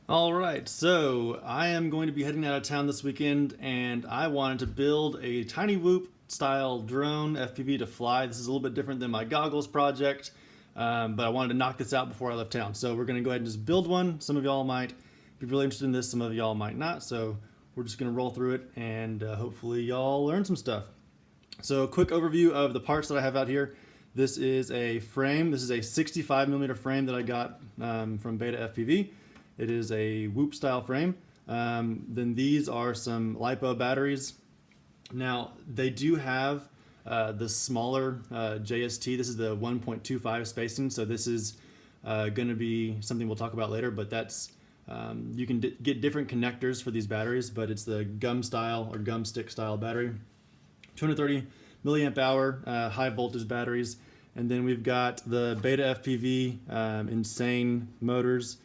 All right, so I am going to be heading out of town this weekend, and I wanted to build a tiny whoop style drone FPV to fly. This is a little bit different than my goggles project, but I wanted to knock this out before I left town. So we're going to go ahead and just build one. Some of y'all might be really interested in this, some of y'all might not. So we're just going to roll through it, and hopefully y'all learn some stuff. So a quick overview of the parts that I have out here. This is a frame. This is a 65mm frame that I got from BETAFPV. It is a whoop style frame. Then these are some LiPo batteries. Now they do have the smaller JST. This is the 1.25 spacing. So this is going to be something we'll talk about later, but that's you can get different connectors for these batteries, but it's the gum style or gum stick style battery. 230 milliamp hour high voltage batteries. And then we've got the BETAFPV insane motors.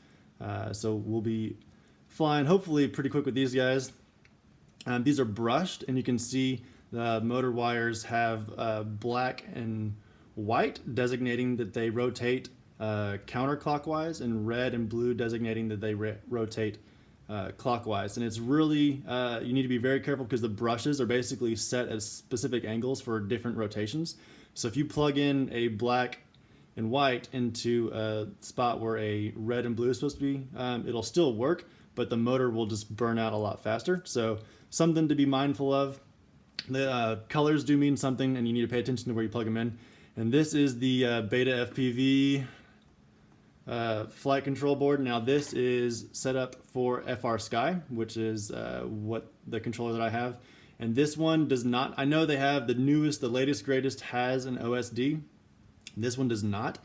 So we'll be flying hopefully pretty quick with these guys. These are brushed, and you can see the motor wires have black and white designating that they rotate counterclockwise, and red and blue designating that they rotate clockwise. And it's really, you need to be very careful because the brushes are basically set at specific angles for different rotations. So if you plug in a black and white into a spot where a red and blue is supposed to be, it'll still work, but the motor will just burn out a lot faster. So something to be mindful of. The colors do mean something, and you need to pay attention to where you plug them in. And this is the BETAFPV flight control board. Now this is set up for FRSky, which is what the controller that I have. And this one does not, I know they have the newest, the latest, greatest has an OSD. This one does not.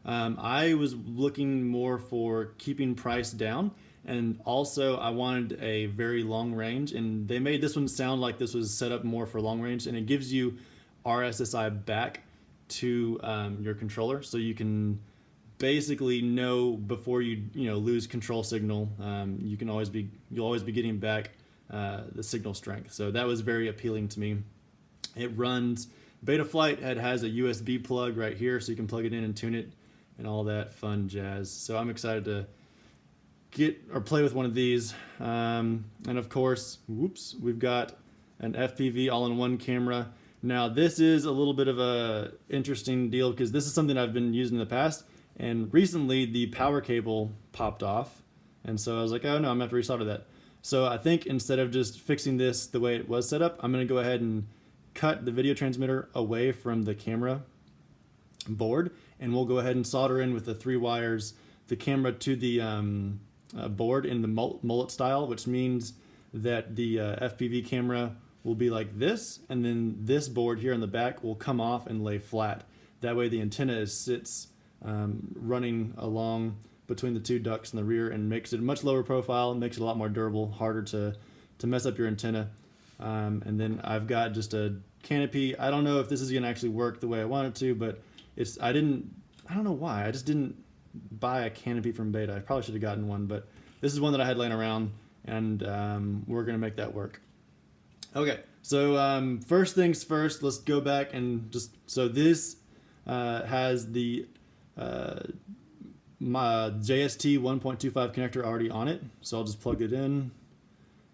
I was looking more for keeping price down, and also I wanted a very long range, and they made this one sound like this was set up more for long range, and it gives you RSSI back to your controller, so you can basically know before you lose control signal. You'll always be getting back the signal strength. So that was very appealing to me. It runs Betaflight. It has a USB plug right here, so you can plug it in and tune it and all that fun jazz. So I'm excited to get or play with one of these. And of course, we've got an FPV all-in-one camera. Now this is a little bit of a interesting deal because this is something I've been using in the past, and recently the power cable popped off, and so I was like, oh no, I'm gonna have to resolder that. So I think instead of just fixing this the way it was set up, I'm gonna go ahead and cut the video transmitter away from the camera board, and we'll go ahead and solder in with the 3 wires the camera to the board in the mullet style, which means that the FPV camera will be like this, and then this board here in the back will come off and lay flat. That way the antenna sits running along between the 2 ducts in the rear, and makes it a much lower profile, makes it a lot more durable, harder to mess up your antenna. And then I've got just a Canopy. I don't know if this is gonna actually work the way I want it to, but I don't know why. I just didn't buy a Canopy from Beta. I probably should have gotten one, but this is one that I had laying around, and we're gonna make that work. Okay, so first things first, let's go back and so this has the my JST 1.25 connector already on it. So I'll just plug it in,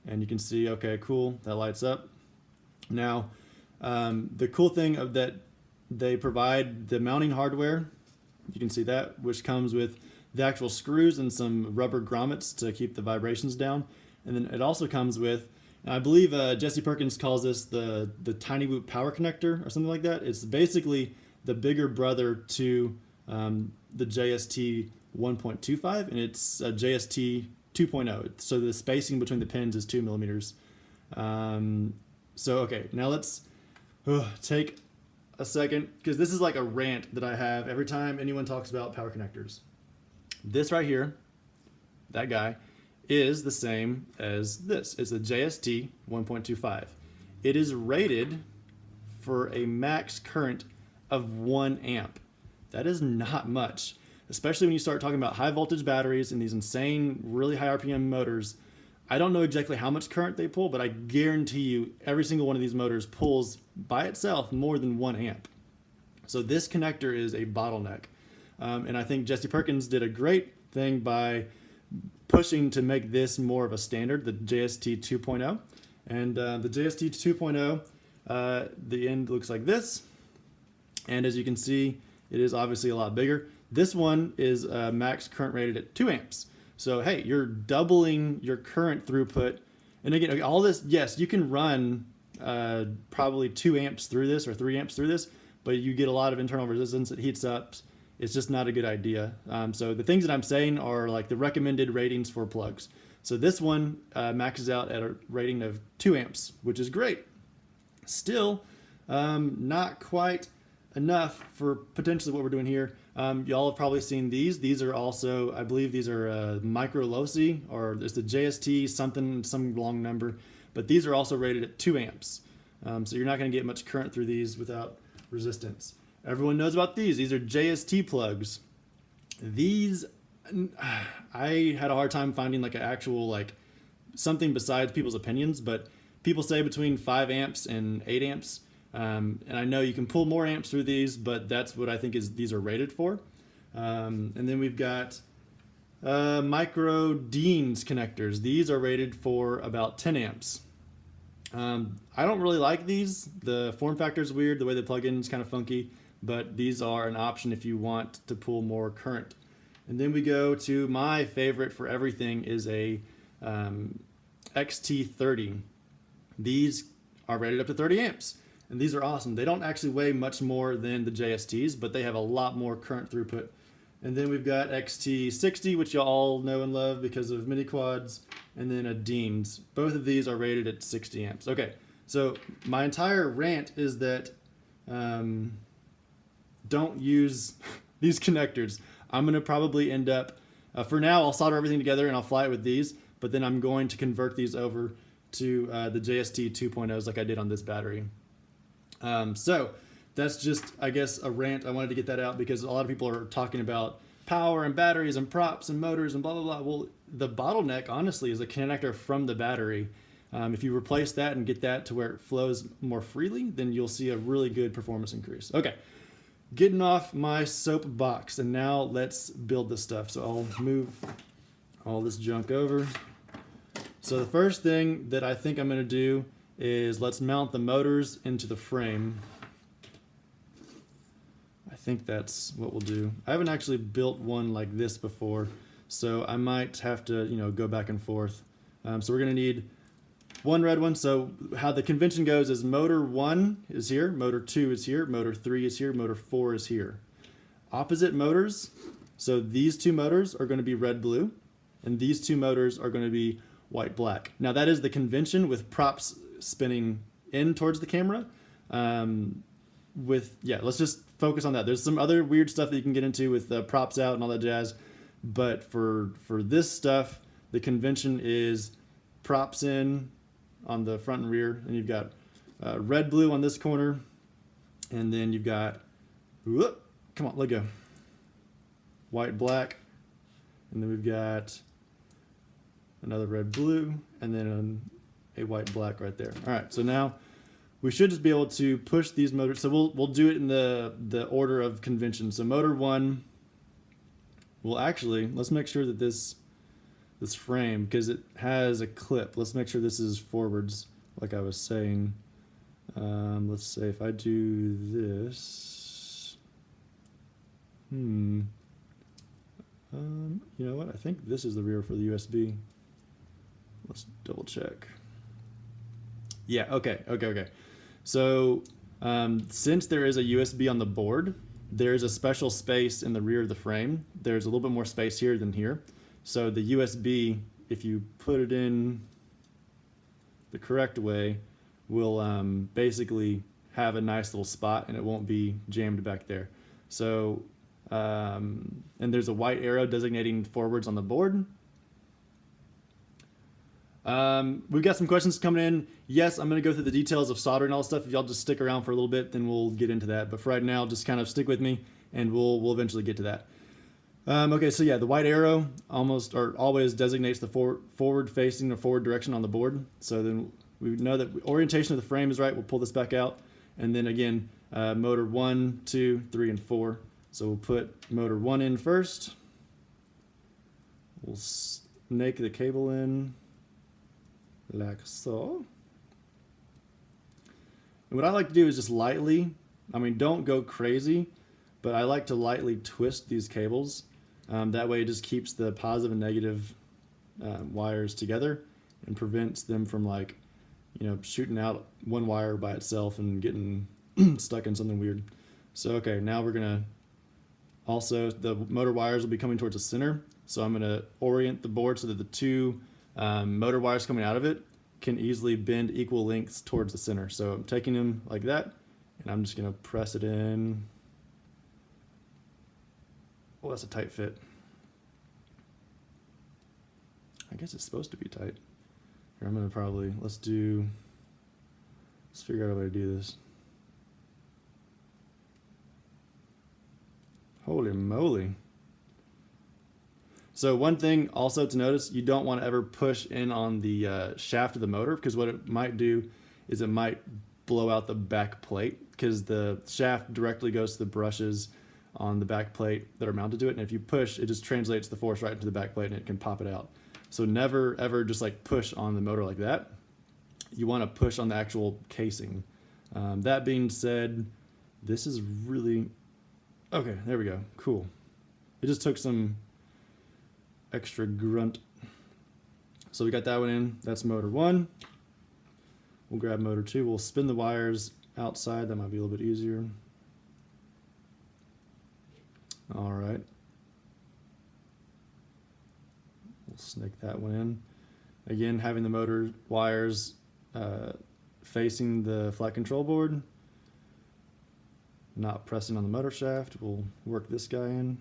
and you can see, okay, cool, that lights up. Now, the cool thing of that, they provide the mounting hardware. You can see that, which comes with the actual screws and some rubber grommets to keep the vibrations down. And then it also comes with, I believe Jesse Perkins calls this the tiny whoop power connector or something like that. It's basically the bigger brother to the JST 1.25, and it's a JST 2.0. So the spacing between the pins is 2 millimeters. So okay, now let's take a second, because this is like a rant that I have every time anyone talks about power connectors. This right here, that guy, is the same as this. It's a JST 1.25. It is rated for a max current of 1 amp. That is not much, especially when you start talking about high voltage batteries and these insane, really high RPM motors. I don't know exactly how much current they pull, but I guarantee you every single one of these motors pulls by itself more than 1 amp. So this connector is a bottleneck. And I think Jesse Perkins did a great thing by pushing to make this more of a standard, the JST 2.0. And the JST 2.0, the end looks like this. And as you can see, it is obviously a lot bigger. This one is max current rated at 2 amps. So hey, you're doubling your current throughput. And again, all this, yes, you can run probably 2 amps through this or 3 amps through this, but you get a lot of internal resistance. It heats up. It's just not a good idea. So the things that I'm saying are like the recommended ratings for plugs. So this one maxes out at a rating of 2 amps, which is great. Still, not quite enough for potentially what we're doing here. Y'all have probably seen these. These are also, I believe these are micro loci, or there's the JST something, some long number, but these are also rated at 2 amps. So you're not going to get much current through these without resistance. Everyone knows about these. These are JST plugs. These, I had a hard time finding like an actual, like something besides people's opinions, but people say between 5 amps and 8 amps. And I know you can pull more amps through these, but that's what I think is these are rated for. And then we've got micro Deans connectors. These are rated for about 10 amps. I don't really like these. The form factor is weird. The way they plug in is kind of funky, but these are an option if you want to pull more current. And then we go to my favorite for everything is a XT30. These are rated up to 30 amps. And these are awesome. They don't actually weigh much more than the JSTs, but they have a lot more current throughput. And then we've got XT60, which you all know and love because of mini quads, and then a Deans. Both of these are rated at 60 amps. Okay, so my entire rant is that don't use these connectors. I'm gonna probably end up, for now, I'll solder everything together and I'll fly it with these, but then I'm going to convert these over to the JST 2.0s like I did on this battery. So that's just, I guess, a rant. I wanted to get that out because a lot of people are talking about power and batteries and props and motors and blah, blah, blah. Well, the bottleneck, honestly, is a connector from the battery. If you replace that and get that to where it flows more freely, then you'll see a really good performance increase. Okay, getting off my soapbox, and now let's build this stuff. So I'll move all this junk over. So the first thing that I think I'm going to do is let's mount the motors into the frame. I think that's what we'll do. I haven't actually built one like this before, so I might have to, go back and forth. So we're gonna need one red one. So how the convention goes is motor 1 is here, motor 2 is here, motor 3 is here, motor 4 is here. Opposite motors, so these 2 motors are gonna be red-blue, and these 2 motors are gonna be white-black. Now that is the convention with props spinning in towards the camera. Let's just focus on that. There's some other weird stuff that you can get into with props out and all that jazz, but for this stuff, the convention is props in on the front and rear, and you've got red blue on this corner, and then you've got come on, let go, white black, and then we've got another red blue, and then a white black right there. All right, so now we should just be able to push these motors. So we'll do it in the order of convention. So motor 1 will actually, let's make sure that this frame, because it has a clip, let's make sure this is forwards like I was saying. Let's say if I do this, you know what, I think this is the rear for the USB. Let's double check. Yeah, okay. So since there is a USB on the board, there's a special space in the rear of the frame. There's a little bit more space here than here. So the USB, if you put it in the correct way, will basically have a nice little spot and it won't be jammed back there. So, and there's a white arrow designating forwards on the board. We've got some questions coming in. Yes, I'm going to go through the details of soldering and all this stuff. If y'all just stick around for a little bit, then we'll get into that. But for right now, just kind of stick with me, and we'll eventually get to that. Okay, so yeah, the white arrow always designates the forward-facing or forward direction on the board. So then we know that orientation of the frame is right. We'll pull this back out, and then again, motor 1, 2, 3, and 4. So we'll put motor 1 in first. We'll snake the cable in like so. And what I like to do is just lightly, don't go crazy, but I like to lightly twist these cables. That way it just keeps the positive and negative wires together and prevents them from shooting out one wire by itself and getting stuck in something weird. So okay, now we're gonna also, the motor wires will be coming towards the center. So I'm gonna orient the board so that the two motor wires coming out of it can easily bend equal lengths towards the center. So I'm taking them like that, and I'm just gonna press it in. Oh, that's a tight fit. I guess it's supposed to be tight. Here, I'm gonna let's figure out a way to do this. Holy moly. So one thing also to notice, you don't want to ever push in on the shaft of the motor, because what it might do is it might blow out the back plate, because the shaft directly goes to the brushes on the back plate that are mounted to it, and if you push, it just translates the force right into the back plate and it can pop it out. So never ever just push on the motor like that. You want to push on the actual casing. That being said, this is really... Okay, there we go. Cool. It just took some extra grunt. So we got that one in. That's motor 1. We'll grab motor 2. We'll spin the wires outside. That might be a little bit easier. All right. We'll snake that one in. Again, having the motor wires facing the flight control board. Not pressing on the motor shaft. We'll work this guy in.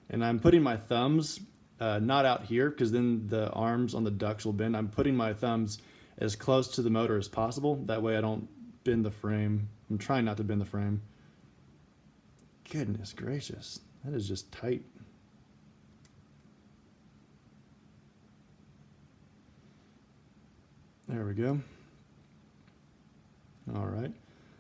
And I'm putting my thumbs not out here, because then the arms on the ducts will bend. I'm putting my thumbs as close to the motor as possible. That way I don't bend the frame. I'm trying not to bend the frame. Goodness gracious. That is just tight. There we go. All right.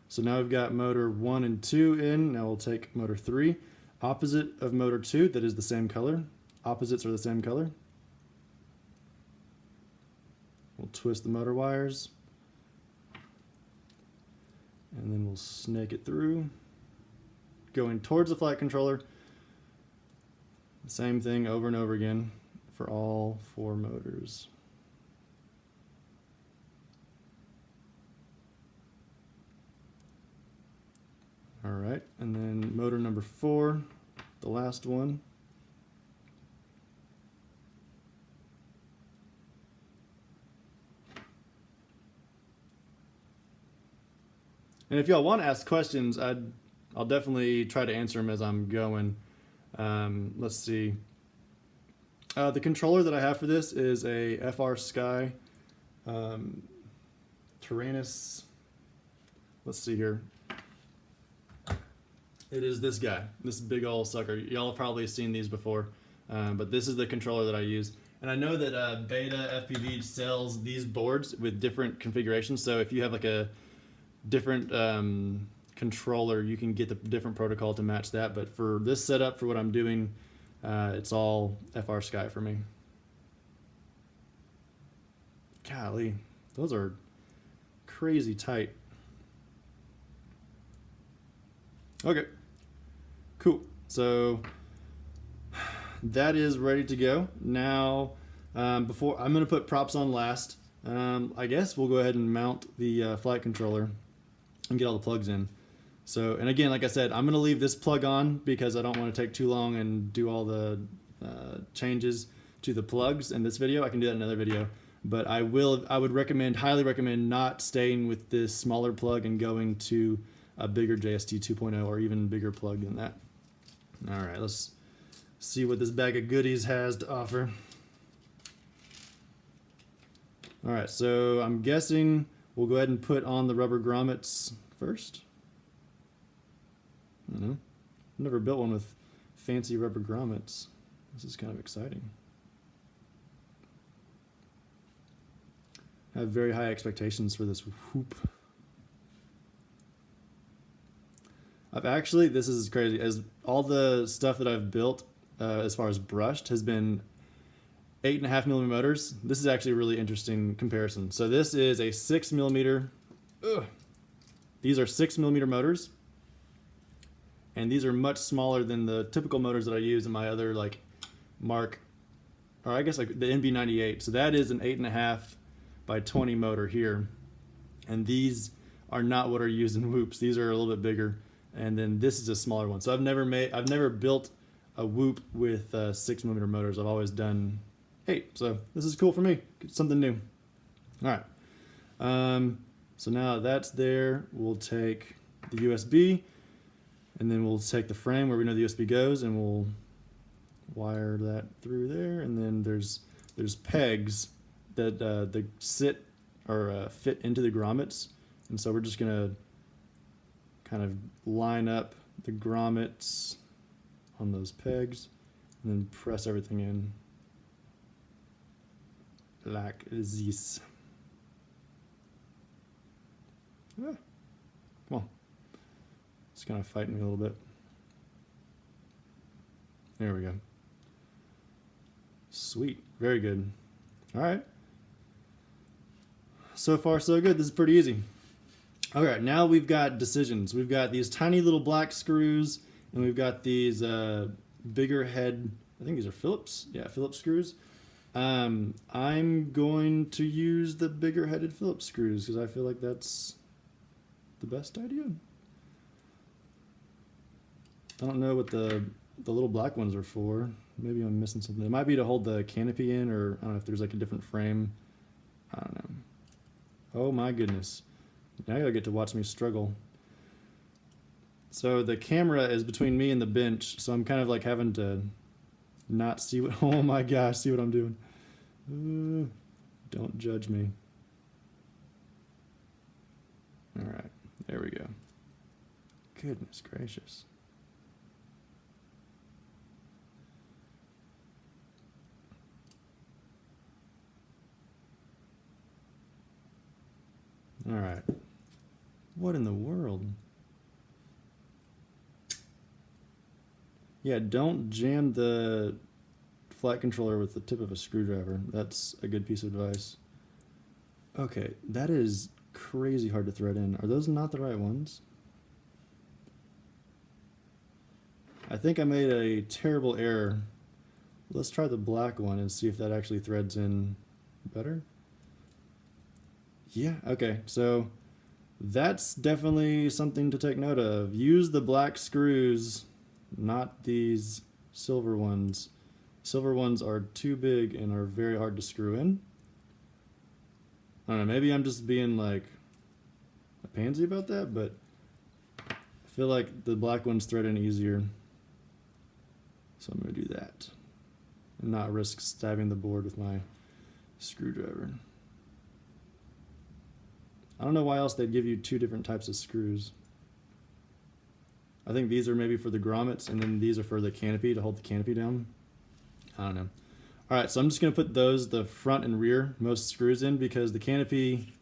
So now we've got motor 1 and 2 in. Now we'll take motor 3. Opposite of motor 2, that is the same color. Opposites are the same color. We'll twist the motor wires. And then we'll snake it through. Going towards the flight controller. Same thing over and over again for all 4 motors. All right, and then motor number 4, the last one. And if y'all want to ask questions, I'll definitely try to answer them as I'm going. Let's see. The controller that I have for this is a FRSky Taranis. Let's see here. It is this guy, this big old sucker. Y'all have probably seen these before, but this is the controller that I use. And I know that BETAFPV sells these boards with different configurations. So if you have a different controller, you can get the different protocol to match that. But for this setup, for what I'm doing, it's all FRSky for me. Golly, those are crazy tight. Okay. Cool. So that is ready to go. Now, before I'm going to put props on last, I guess we'll go ahead and mount the flight controller and get all the plugs in. So, and again, like I said, I'm going to leave this plug on because I don't want to take too long and do all the changes to the plugs in this video. I can do that in another video, but I would highly recommend not staying with this smaller plug and going to a bigger JST 2.0 or even bigger plug than that. All right, let's see what this bag of goodies has to offer. All right, so I'm guessing we'll go ahead and put on the rubber grommets first. I don't know. I've never built one with fancy rubber grommets. This is kind of exciting. I have very high expectations for this hoop. This is crazy, as all the stuff that I've built as far as brushed has been 8.5 millimeter motors. This is actually a really interesting comparison. So this is a 6 millimeter. These are 6 millimeter motors, and these are much smaller than the typical motors that I use in my other like Mark, or I guess like the NB98. So that is an 8.5 by 20 motor here, and these are not what are used in whoops. These are a little bit bigger, and then this is a smaller one. So I've never built a whoop with 6 millimeter motors. I've always done 8. So this is cool for me. It's something new. All right. So now that's there, we'll take the USB, and then we'll take the frame where we know the USB goes, and we'll wire that through there. And then there's pegs that they sit or fit into the grommets, and so we're just gonna kind of line up the grommets on those pegs, and then press everything in like this. Come on. It's kind of fighting me a little bit. There we go. Sweet. Very good. All right. So far, so good. This is pretty easy. All right. Now we've got decisions. We've got these tiny little black screws, and we've got these bigger head, I think these are Phillips. Yeah, Phillips screws. I'm going to use the bigger headed Phillips screws because I feel like that's the best idea. I don't know what the little black ones are for. Maybe I'm missing something. It might be to hold the canopy in, or I don't know if there's like a different frame. I don't know. Oh my goodness. Now you'll get to watch me struggle. So the camera is between me and the bench, so I'm kind of like having to not see what, oh my gosh, see what I'm doing. Don't judge me. All right. There we go. Goodness gracious. All right. What in the world? Yeah, don't jam the flight controller with the tip of a screwdriver. That's a good piece of advice. Okay, that is crazy hard to thread in. Are those not the right ones? I think I made a terrible error. Let's try the black one and see if that actually threads in better. Yeah, okay, so that's definitely something to take note of. Use the black screws, not these silver ones. Silver ones are too big and are very hard to screw in. I don't know, maybe I'm just being like a pansy about that, but I feel like the black ones thread in easier. So I'm going to do that and not risk stabbing the board with my screwdriver. I don't know why else they'd give you 2 different types of screws. I think these are maybe for the grommets, and then these are for the canopy to hold the canopy down. I don't know. All right, so I'm just going to put those, the front and rear most screws in, because the canopy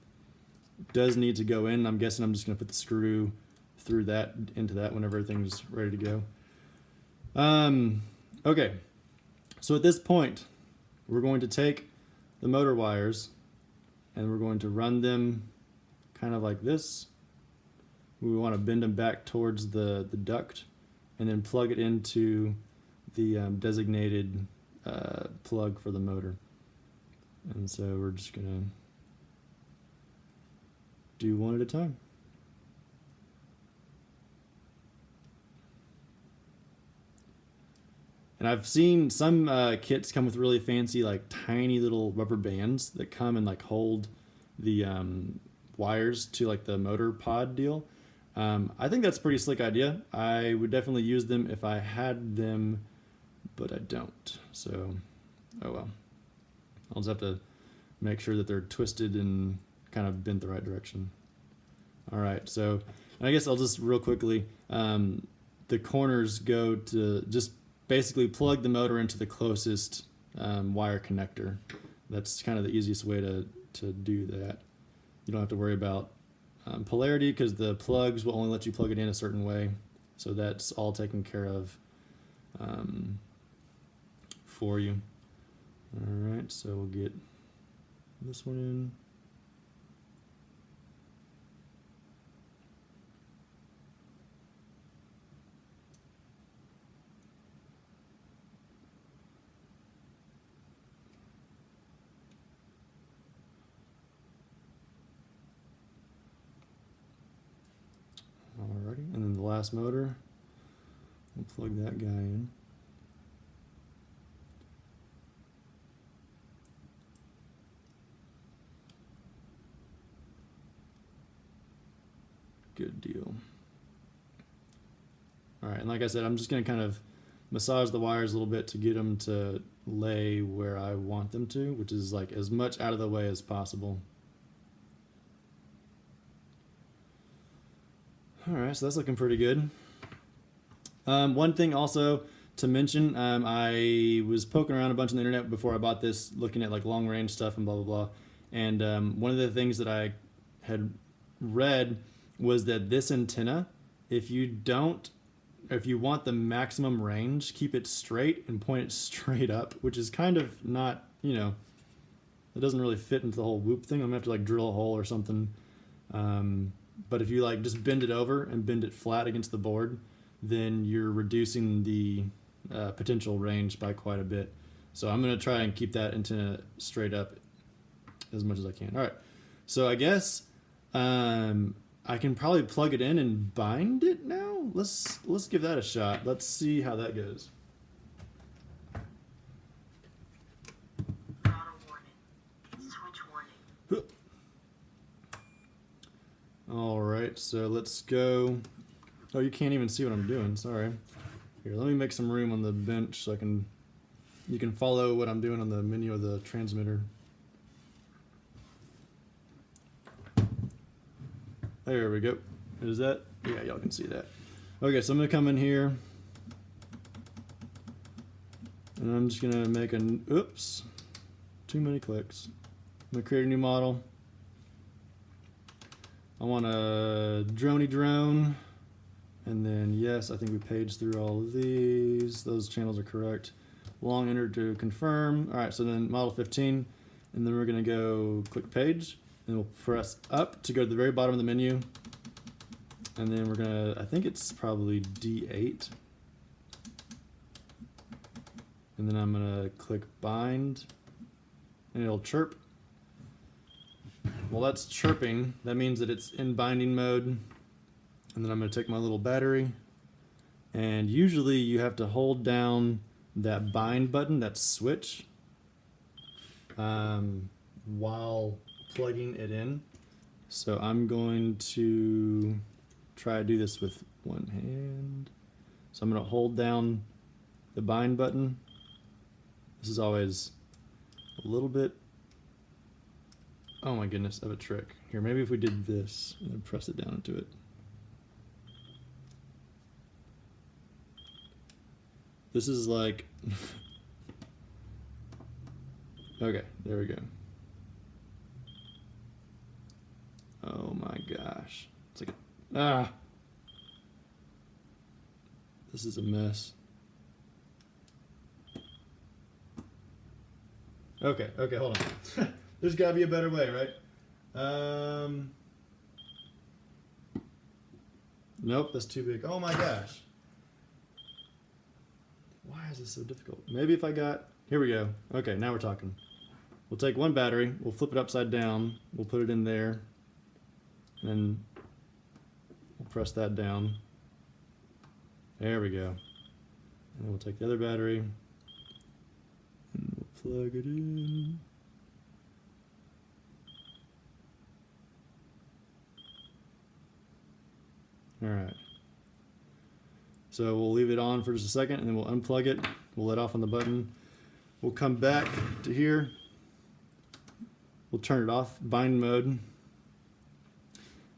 does need to go in. I'm guessing I'm just going to put the screw through that, into that whenever everything's ready to go. Okay, so at this point, we're going to take the motor wires and we're going to run them kind of like this. We want to bend them back towards the duct and then plug it into the designated plug for the motor. And so we're just going to do one at a time. And I've seen some kits come with really fancy, like tiny little rubber bands that come and like hold the wires to like the motor pod deal. I think that's a pretty slick idea. I would definitely use them if I had them, but I don't. So, oh well. I'll just have to make sure that they're twisted and kind of bent the right direction. All right, so I guess I'll just real quickly, the corners go to just basically plug the motor into the closest wire connector. That's kind of the easiest way to do that. You don't have to worry about polarity because the plugs will only let you plug it in a certain way. So that's all taken care of for you. All right, so we'll get this one in. Alrighty, and then the last motor, we'll plug that guy in. Good deal. Alright, and like I said, I'm just going to kind of massage the wires a little bit to get them to lay where I want them to, which is like as much out of the way as possible. Alright, so that's looking pretty good. One thing also to mention, I was poking around a bunch on the internet before I bought this, looking at like long range stuff and blah blah blah. And one of the things that I had read was that this antenna, if you want the maximum range, keep it straight and point it straight up, which is kind of not, you know, it doesn't really fit into the whole whoop thing. I'm gonna have to like drill a hole or something. But if you like just bend it over and bend it flat against the board, then you're reducing the potential range by quite a bit. So I'm going to try and keep that antenna straight up as much as I can. All right. So I guess I can probably plug it in and bind it now. Let's give that a shot. Let's see how that goes. All right, so let's go. Oh, you can't even see what I'm doing. Sorry. Here, let me make some room on the bench so you can follow what I'm doing on the menu of the transmitter. There we go. Is that? Yeah, y'all can see that. Okay, so I'm gonna come in here, and I'm just gonna make an. Oops, too many clicks. I'm gonna create a new model. I want a droney drone, and then yes, I think we paged through all of these. Those channels are correct. Long enter to confirm. All right, so then model 15, and then we're gonna go click page, and we'll press up to go to the very bottom of the menu, and then we're gonna, I think it's probably D8, and then I'm gonna click bind, and it'll chirp. Well, that's chirping. That means that it's in binding mode. And then I'm going to take my little battery. And usually you have to hold down that bind button, that switch, while plugging it in. So I'm going to try to do this with one hand. So I'm going to hold down the bind button. This is always a little bit. Oh my goodness, I have a trick. Here, maybe if we did this and then press it down into it. This is like... Okay, there we go. Oh my gosh. It's like a... This is a mess. Okay, hold on. There's gotta be a better way, right? Nope, that's too big. Oh my gosh. Why is this so difficult? Maybe if I got, here we go. Okay, now we're talking. We'll take one battery, we'll flip it upside down, we'll put it in there, and then we'll press that down. There we go. And then we'll take the other battery, and we'll plug it in. All right. So we'll leave it on for just a second, and then we'll unplug it. We'll let off on the button. We'll come back to here. We'll turn it off, bind mode.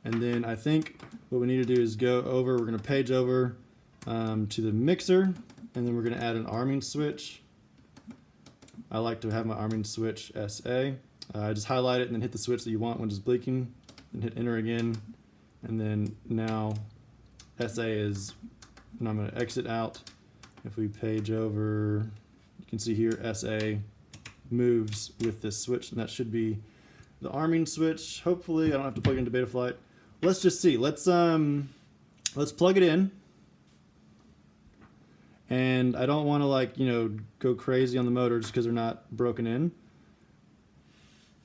And then I think what we need to do is go over, we're gonna page over to the mixer, and then we're gonna add an arming switch. I like to have my arming switch SA. Just highlight it and then hit the switch that you want when it's blinking, and hit enter again. And then now SA is, and I'm going to exit out. If we page over, you can see here SA moves with this switch, and that should be the arming switch. Hopefully I don't have to plug it into Betaflight. Let's just see. Let's plug it in. And I don't want to, like, you know, go crazy on the motors because they're not broken in.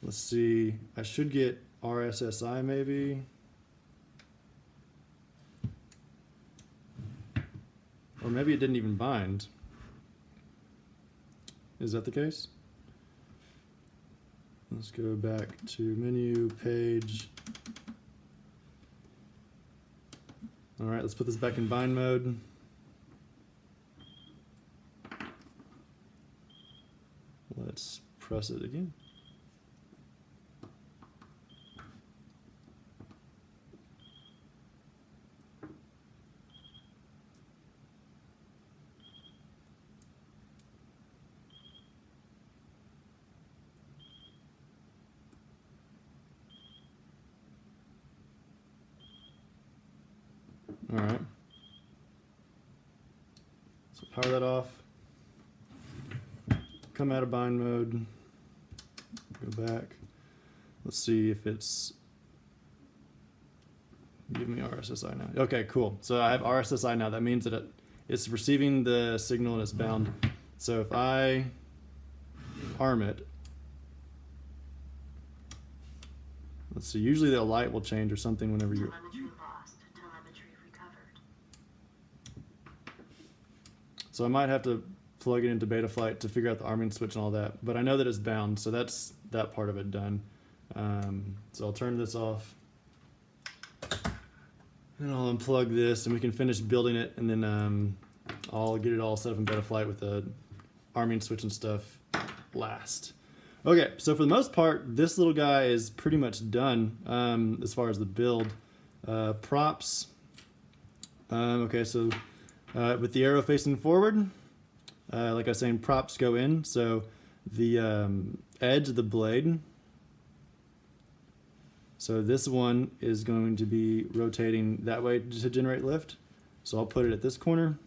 Let's see. I should get RSSI maybe. Or maybe it didn't even bind. Is that the case? Let's go back to menu, page. All right, let's put this back in bind mode. Let's press it again. All right. So power that off. Come out of bind mode. Go back. Let's see if it's. Give me RSSI now. Okay, cool. So I have RSSI now. That means that it's receiving the signal and it's bound. So if I arm it, let's see. Usually the light will change or something whenever you. So I might have to plug it into Betaflight to figure out the arming switch and all that, but I know that it's bound, so that's that part of it done. So I'll turn this off, and I'll unplug this, and we can finish building it, and then I'll get it all set up in Betaflight with the arming switch and stuff last. Okay, so for the most part, this little guy is pretty much done as far as the build. Props. Okay, so with the arrow facing forward, like I was saying, props go in. So the edge of the blade. So this one is going to be rotating that way to generate lift. So I'll put it at this corner.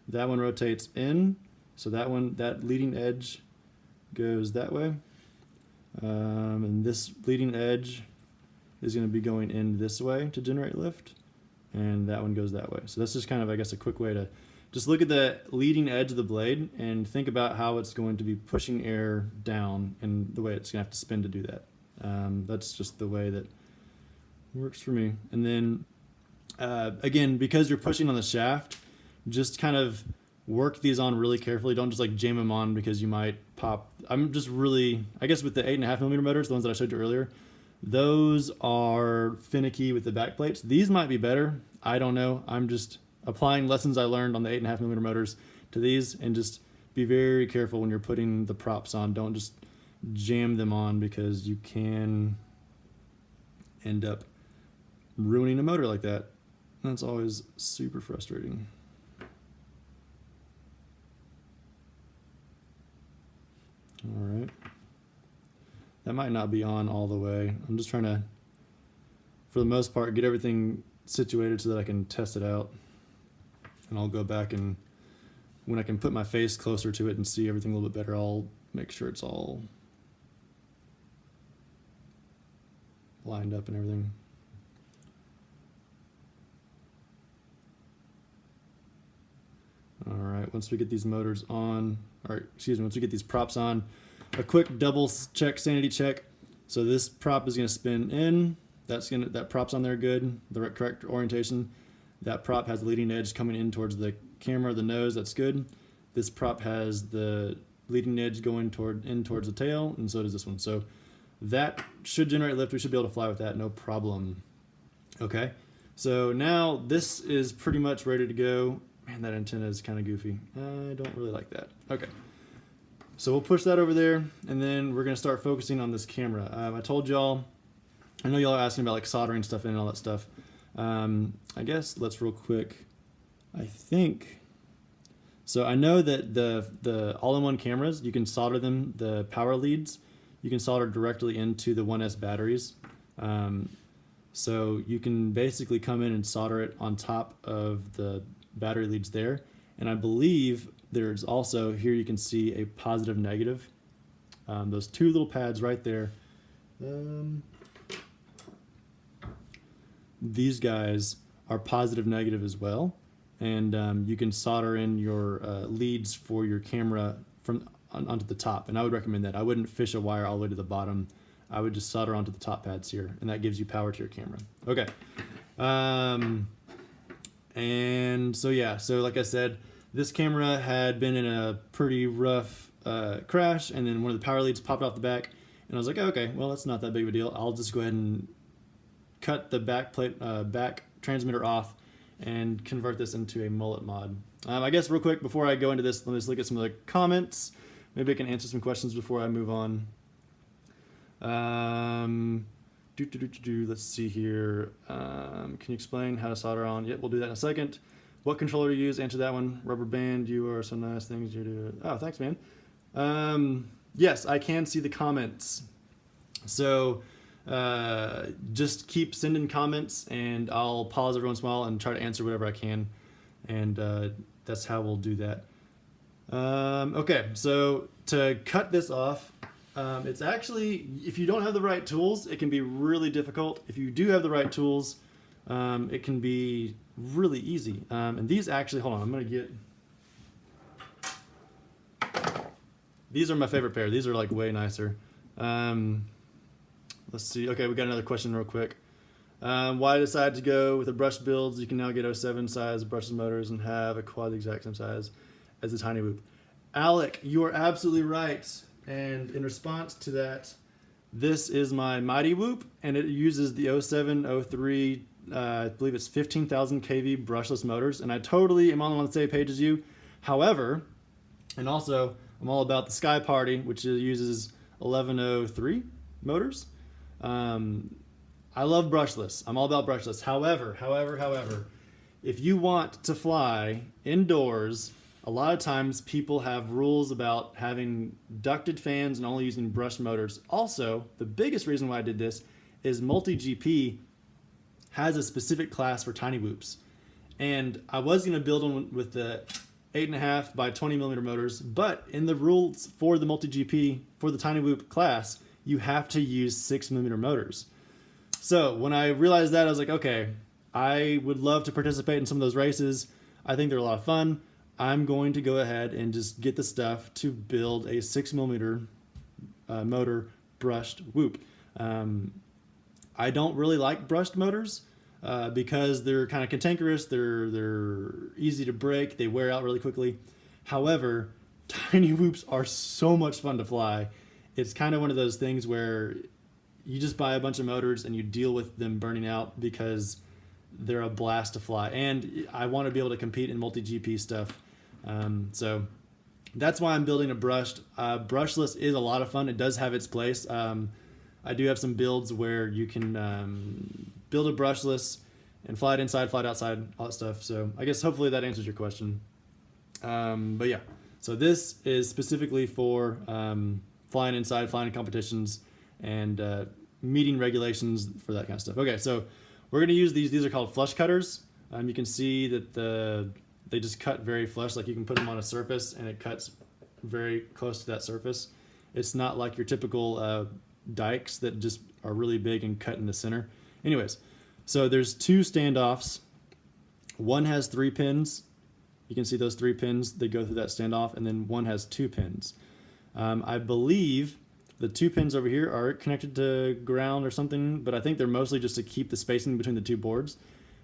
That one rotates in. So that leading edge goes that way. And this leading edge is going to be going in this way to generate lift. And that one goes that way. So that's just kind of, I guess, a quick way to just look at the leading edge of the blade and think about how it's going to be pushing air down and the way it's going to have to spin to do that. That's just the way that works for me. And then, again, because you're pushing on the shaft, just kind of work these on really carefully. Don't just like jam them on because you might pop. I'm just really, I guess with the 8.5mm motors, the ones that I showed you earlier, those are finicky with the back plates. These might be better. I don't know. I'm just applying lessons I learned on the 8.5mm motors to these, and just be very careful when you're putting the props on. Don't just jam them on because you can end up ruining a motor like that. That's always super frustrating. All right. That might not be on all the way. I'm just trying to, for the most part, get everything situated so that I can test it out. And I'll go back, and when I can put my face closer to it and see everything a little bit better, I'll make sure it's all lined up and everything. All right, once we get these motors on, or excuse me, once we get these props on, a quick double check, sanity check. So this prop is going to spin in. That prop's on there good, the correct orientation. That prop has the leading edge coming in towards the camera, the nose. That's good. This prop has the leading edge going towards the tail, and so does this one. So that should generate lift. We should be able to fly with that, no problem. Okay. So now this is pretty much ready to go. Man, that antenna is kind of goofy. I don't really like that. Okay. So we'll push that over there, and then we're going to start focusing on this camera. I told y'all, I know y'all are asking about like soldering stuff in and all that stuff. I guess let's real quick. I think, so I know that the all-in-one cameras, you can solder them, the power leads, you can solder directly into the 1S batteries. So you can basically come in and solder it on top of the battery leads there. And I believe there's also, here you can see a positive negative. Those two little pads right there. These guys are positive negative as well. And you can solder in your leads for your camera from onto the top. And I would recommend that. I wouldn't fish a wire all the way to the bottom. I would just solder onto the top pads here, and that gives you power to your camera. Okay. And so yeah, so like I said, this camera had been in a pretty rough crash, and then one of the power leads popped off the back, and I was like, okay, well, that's not that big of a deal. I'll just go ahead and cut the back plate, back transmitter off and convert this into a Mullet mod. I guess real quick before I go into this, let me just look at some of the comments. Maybe I can answer some questions before I move on. Let's see here. Can you explain how to solder on? Yep, we'll do that in a second. What controller do you use? Answer that one. Rubber band, you are so nice. Things you do. Oh, thanks, man. Yes, I can see the comments. So just keep sending comments, and I'll pause every once in a while and try to answer whatever I can. And that's how we'll do that. Okay, so to cut this off, it's actually, if you don't have the right tools, it can be really difficult. If you do have the right tools, it can be really easy. And these actually, hold on, I'm going to get, these are my favorite pair. These are like way nicer. Let's see. Okay, we got another question real quick. Why decide to go with the brush builds? You can now get 07 size brushless motors and have a quad the exact same size as the tiny whoop. Alec, you are absolutely right. And in response to that, this is my Mighty Whoop, and it uses the 07, 03, I believe it's 15,000 kV brushless motors, and I totally am on the same page as you. However, and also I'm all about the Sky Party, which uses 1103 motors. I love brushless. I'm all about brushless. However, if you want to fly indoors, a lot of times people have rules about having ducted fans and only using brushed motors. Also, the biggest reason why I did this is multi-GP has a specific class for tiny whoops. And I was going to build one with the 8.5 by 20 millimeter motors, but in the rules for the multi-GP for the tiny whoop class, you have to use 6 millimeter motors. So when I realized that, I was like, okay, I would love to participate in some of those races. I think they're a lot of fun. I'm going to go ahead and just get the stuff to build a 6 millimeter motor brushed whoop. I don't really like brushed motors because they're kind of cantankerous. They're easy to break. They wear out really quickly. However, tiny whoops are so much fun to fly. It's kind of one of those things where you just buy a bunch of motors and you deal with them burning out because they're a blast to fly. And I want to be able to compete in multi-GP stuff. So that's why I'm building a brushed. Brushless is a lot of fun. It does have its place. I do have some builds where you can build a brushless and fly it inside, fly it outside, all that stuff. So I guess hopefully that answers your question. But yeah, so this is specifically for flying inside, flying in competitions, and meeting regulations for that kind of stuff. Okay, so we're going to use these. These are called flush cutters. You can see that they just cut very flush, like you can put them on a surface and it cuts very close to that surface. It's not like your typical dikes that just are really big and cut in the center. Anyways, so there's two standoffs. One has 3 pins. You can see those 3 pins, they go through that standoff, and then one has 2 pins. I believe the 2 pins over here are connected to ground or something, but I think they're mostly just to keep the spacing between the 2 boards.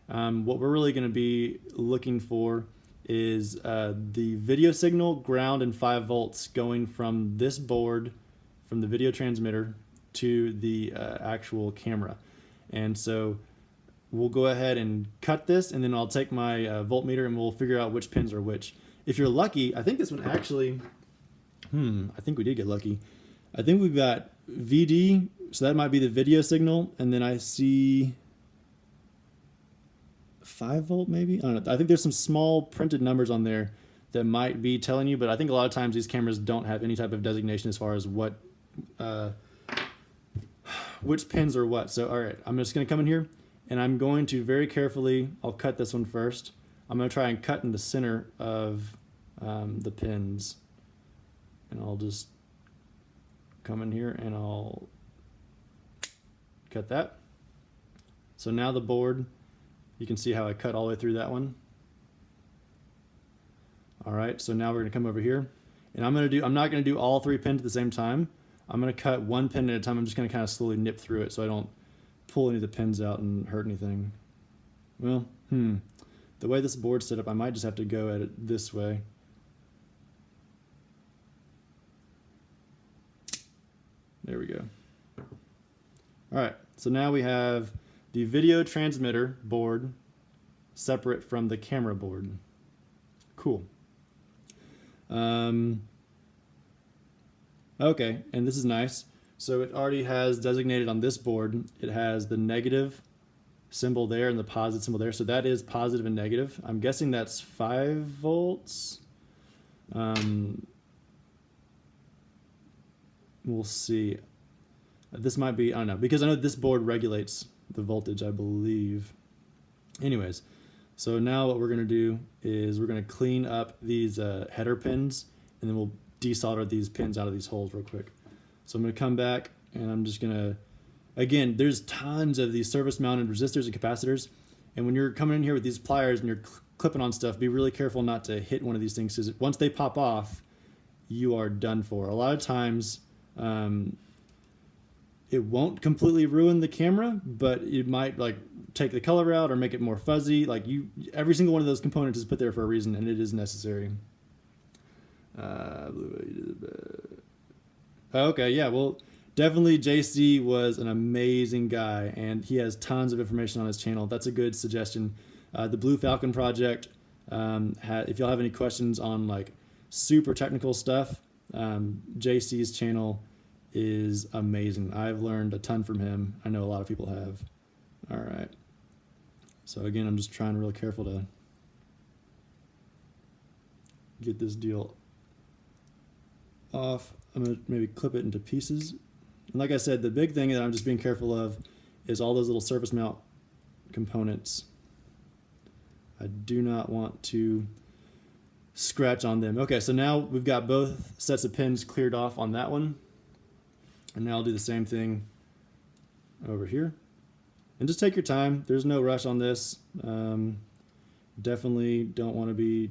What we're really going to be looking for is the video signal, ground, and 5 volts going from this board, from the video transmitter, to the actual camera. And so we'll go ahead and cut this, and then I'll take my voltmeter and we'll figure out which pins are which. If you're lucky, I think this one actually, I think we did get lucky. I think we've got VD, so that might be the video signal, and then I see 5 volt maybe? I don't know. I think there's some small printed numbers on there that might be telling you, but I think a lot of times these cameras don't have any type of designation as far as what, which pins are what. So, all right, I'm just going to come in here and I'm going to very carefully, I'll cut this one first. I'm going to try and cut in the center of the pins. And I'll just come in here and I'll cut that. So now the board, you can see how I cut all the way through that one. All right, so now we're gonna come over here, and I'm not gonna do all 3 pins at the same time. I'm gonna cut 1 pin at a time. I'm just gonna kind of slowly nip through it so I don't pull any of the pins out and hurt anything. Well, the way this board's set up, I might just have to go at it this way. There we go. All right, so now we have the video transmitter board separate from the camera board. Cool. Okay, and this is nice. So it already has designated on this board, it has the negative symbol there and the positive symbol there. So that is positive and negative. I'm guessing that's 5 volts. We'll see. This might be, I don't know, because I know this board regulates the voltage, I believe. Anyways, so now what we're going to do is we're going to clean up these header pins, and then we'll desolder these pins out of these holes real quick. So I'm going to come back, and I'm just going to, again, there's tons of these surface mounted resistors and capacitors, and when you're coming in here with these pliers and you're clipping on stuff, be really careful not to hit one of these things, because once they pop off, you are done for. A lot of times, it won't completely ruin the camera, but it might like take the color out or make it more fuzzy. Like every single one of those components is put there for a reason, and it is necessary. Okay, yeah, well, definitely JC was an amazing guy, and he has tons of information on his channel. That's a good suggestion. The Blue Falcon project, if y'all have any questions on like super technical stuff, JC's channel is amazing. I've learned a ton from him. I know a lot of people have. All right. So again, I'm just trying really careful to get this deal off. I'm gonna maybe clip it into pieces. And like I said, the big thing that I'm just being careful of is all those little surface mount components. I do not want to scratch on them. Okay, so now we've got both sets of pins cleared off on that one. And now I'll do the same thing over here. And just take your time. There's no rush on this. Definitely don't want to be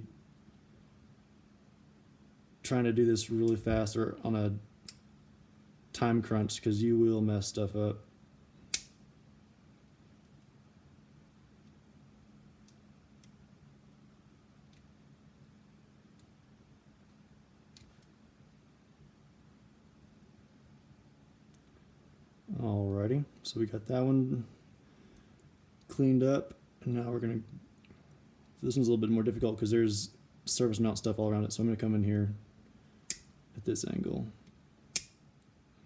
trying to do this really fast or on a time crunch, because you will mess stuff up. Alrighty, so we got that one cleaned up, and now we're gonna, so this one's a little bit more difficult because there's surface mount stuff all around it, so I'm gonna come in here at this angle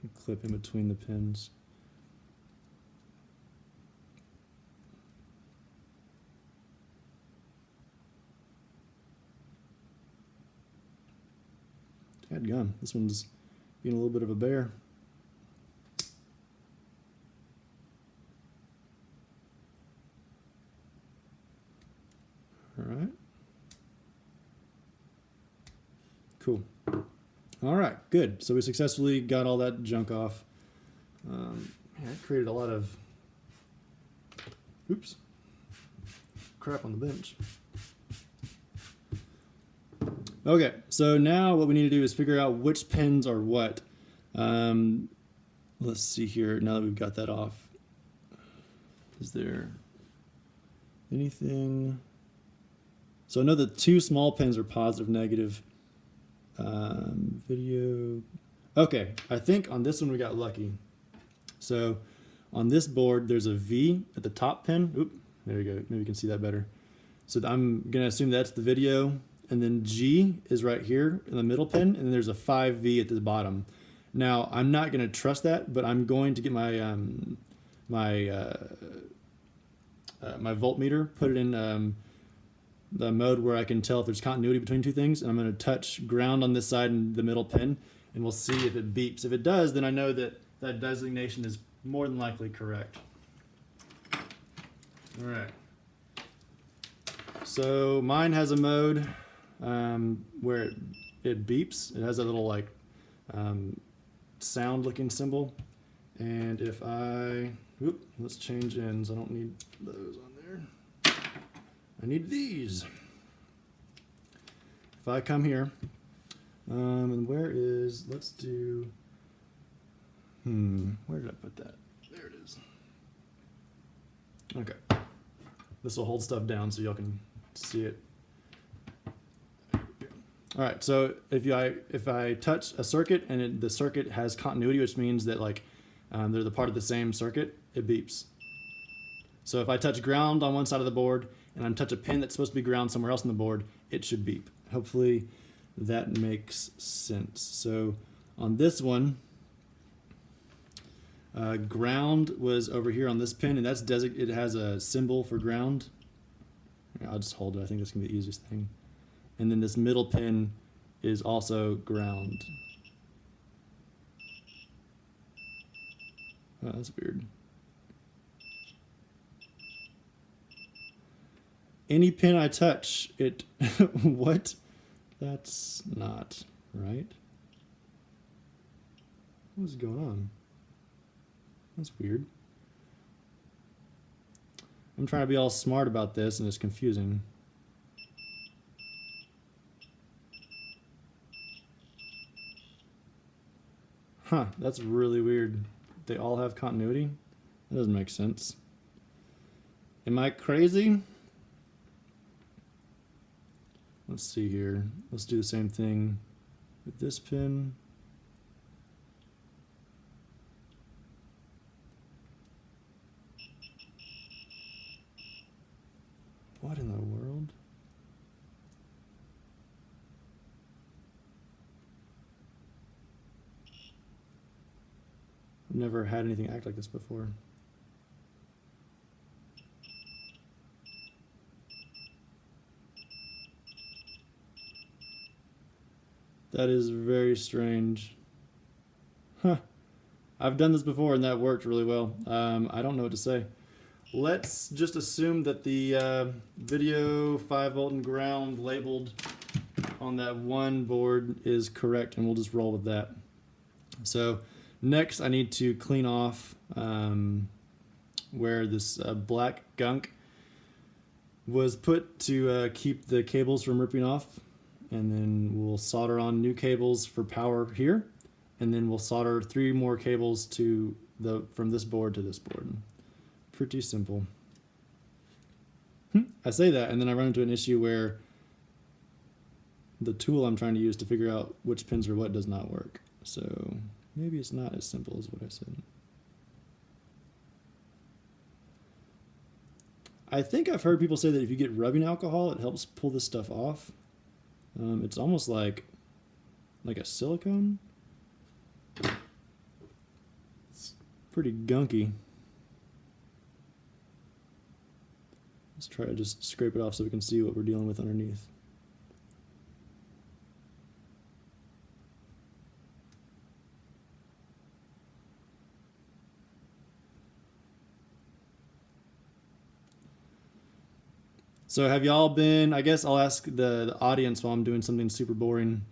and clip in between the pins. Dadgum, this one's being a little bit of a bear. All right. Cool. All right, good. So we successfully got all that junk off. It created a lot of, oops, crap on the bench. Okay, so now what we need to do is figure out which pins are what. Let's see here, now that we've got that off. Is there anything? So I know the 2 small pins are positive, negative. Video. Okay, I think on this one we got lucky. So on this board, there's a V at the top pin. Oop, there you go. Maybe you can see that better. So I'm going to assume that's the video. And then G is right here in the middle pin. And then there's a 5V at the bottom. Now, I'm not going to trust that, but I'm going to get my my voltmeter, put it in the mode where I can tell if there's continuity between 2 things, and I'm going to touch ground on this side and the middle pin, and we'll see if it beeps. If it does, then I know that that designation is more than likely correct. All right. So mine has a mode where it beeps. It has a little like sound looking symbol. And if let's change ends. I don't need those on there. I need these. If I come here, and let's do, where did I put that? There it is. Okay. This will hold stuff down so y'all can see it. All right, so if I touch a circuit and the circuit has continuity, which means that like they're the part of the same circuit, it beeps. So if I touch ground on one side of the board and I touch a pin that's supposed to be ground somewhere else on the board, it should beep. Hopefully that makes sense. So on this one, ground was over here on this pin, and that's it has a symbol for ground. I'll just hold it. I think that's gonna be the easiest thing. And then this middle pin is also ground. Oh, that's weird. Any pin I touch, it... What? That's not right. What is going on? That's weird. I'm trying to be all smart about this, and it's confusing. Huh, that's really weird. They all have continuity? That doesn't make sense. Am I crazy? Let's see here. Let's do the same thing with this pin. What in the world? I've never had anything act like this before. That is very strange. Huh. I've done this before and that worked really well. I don't know what to say. Let's just assume that the video 5 volt and ground labeled on that one board is correct, and we'll just roll with that. So next I need to clean off where this black gunk was put to keep the cables from ripping off. And then we'll solder on new cables for power here, and then we'll solder 3 more cables to from this board to this board. Pretty simple. I say that, and then I run into an issue where the tool I'm trying to use to figure out which pins are what does not work. So maybe it's not as simple as what I said. I think I've heard people say that if you get rubbing alcohol, it helps pull this stuff off. It's almost like a silicone. It's pretty gunky. Let's try to just scrape it off so we can see what we're dealing with underneath. So have y'all been, I guess I'll ask the audience while I'm doing something super boring.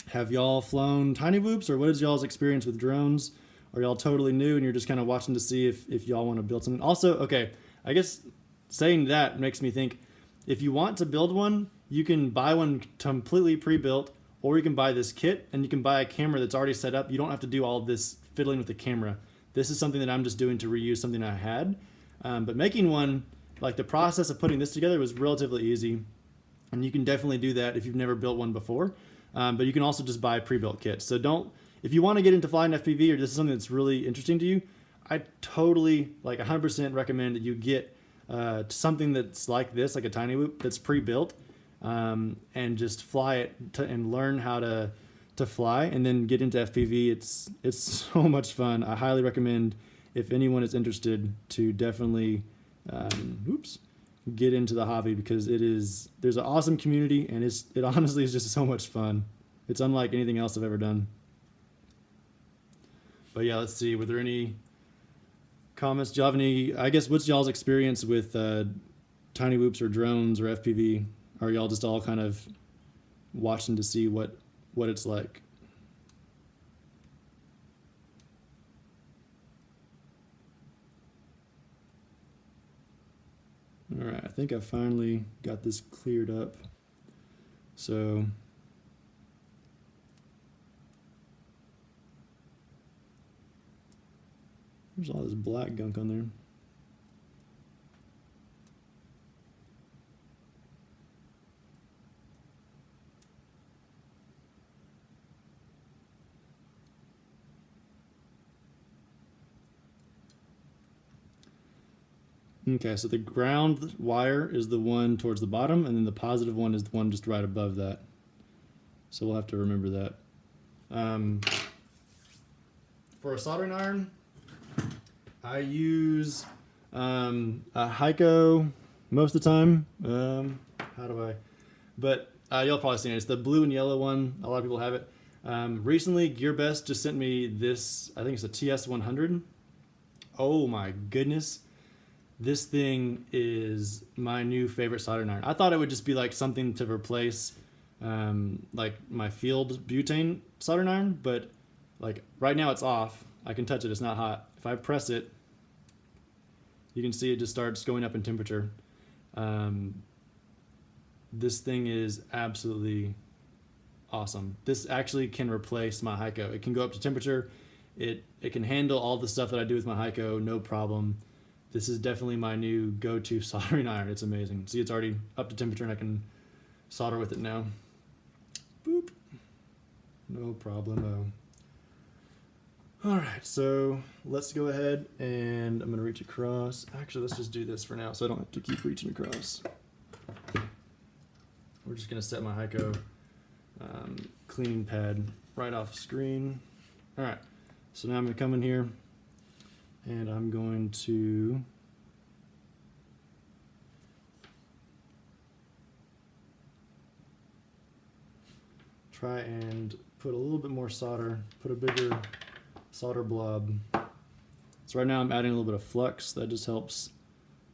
Have y'all flown tiny whoops, or what is y'all's experience with drones? Are y'all totally new and you're just kind of watching to see if y'all want to build something? Also, okay, I guess saying that makes me think, if you want to build one, you can buy one completely pre-built, or you can buy this kit and you can buy a camera that's already set up. You don't have to do all of this fiddling with the camera. This is something that I'm just doing to reuse something I had. But making one, like the process of putting this together was relatively easy, and you can definitely do that if you've never built one before. But you can also just buy pre-built kits. So if you want to get into flying FPV, or this is something that's really interesting to you, I totally, like 100% recommend that you get something that's like this, like a tiny whoop that's pre-built, and just fly it and learn how to fly, and then get into FPV. It's so much fun. I highly recommend, if anyone is interested, to definitely get into the hobby, because there's an awesome community, and it honestly is just so much fun. It's unlike anything else I've ever done. But yeah, let's see, were there any comments? Do y'all have any, I guess, what's y'all's experience with tiny whoops or drones or FPV? Are y'all just all kind of watching to see what it's like. All right, I think I finally got this cleared up. So there's all this black gunk on there. Okay, so the ground wire is the one towards the bottom, and then the positive one is the one just right above that. So we'll have to remember that. For a soldering iron, I use a Heiko most of the time. But you'll probably seen it. It's the blue and yellow one. A lot of people have it. Recently, GearBest just sent me this, I think it's a TS100. Oh my goodness. This thing is my new favorite soldering iron. I thought it would just be like something to replace like my field butane soldering iron, but like right now it's off. I can touch it, it's not hot. If I press it, you can see it just starts going up in temperature. This thing is absolutely awesome. This actually can replace my Heiko. It can go up to temperature. It can handle all the stuff that I do with my Heiko, no problem. This is definitely my new go-to soldering iron. It's amazing. See, it's already up to temperature and I can solder with it now. Boop. No problem. All right, so let's go ahead and I'm gonna reach across. Actually, let's just do this for now so I don't have to keep reaching across. We're just gonna set my Heiko cleaning pad right off screen. All right, so now I'm gonna come in here and I'm going to try and put a little bit more solder, put a bigger solder blob. So right now I'm adding a little bit of flux. That just helps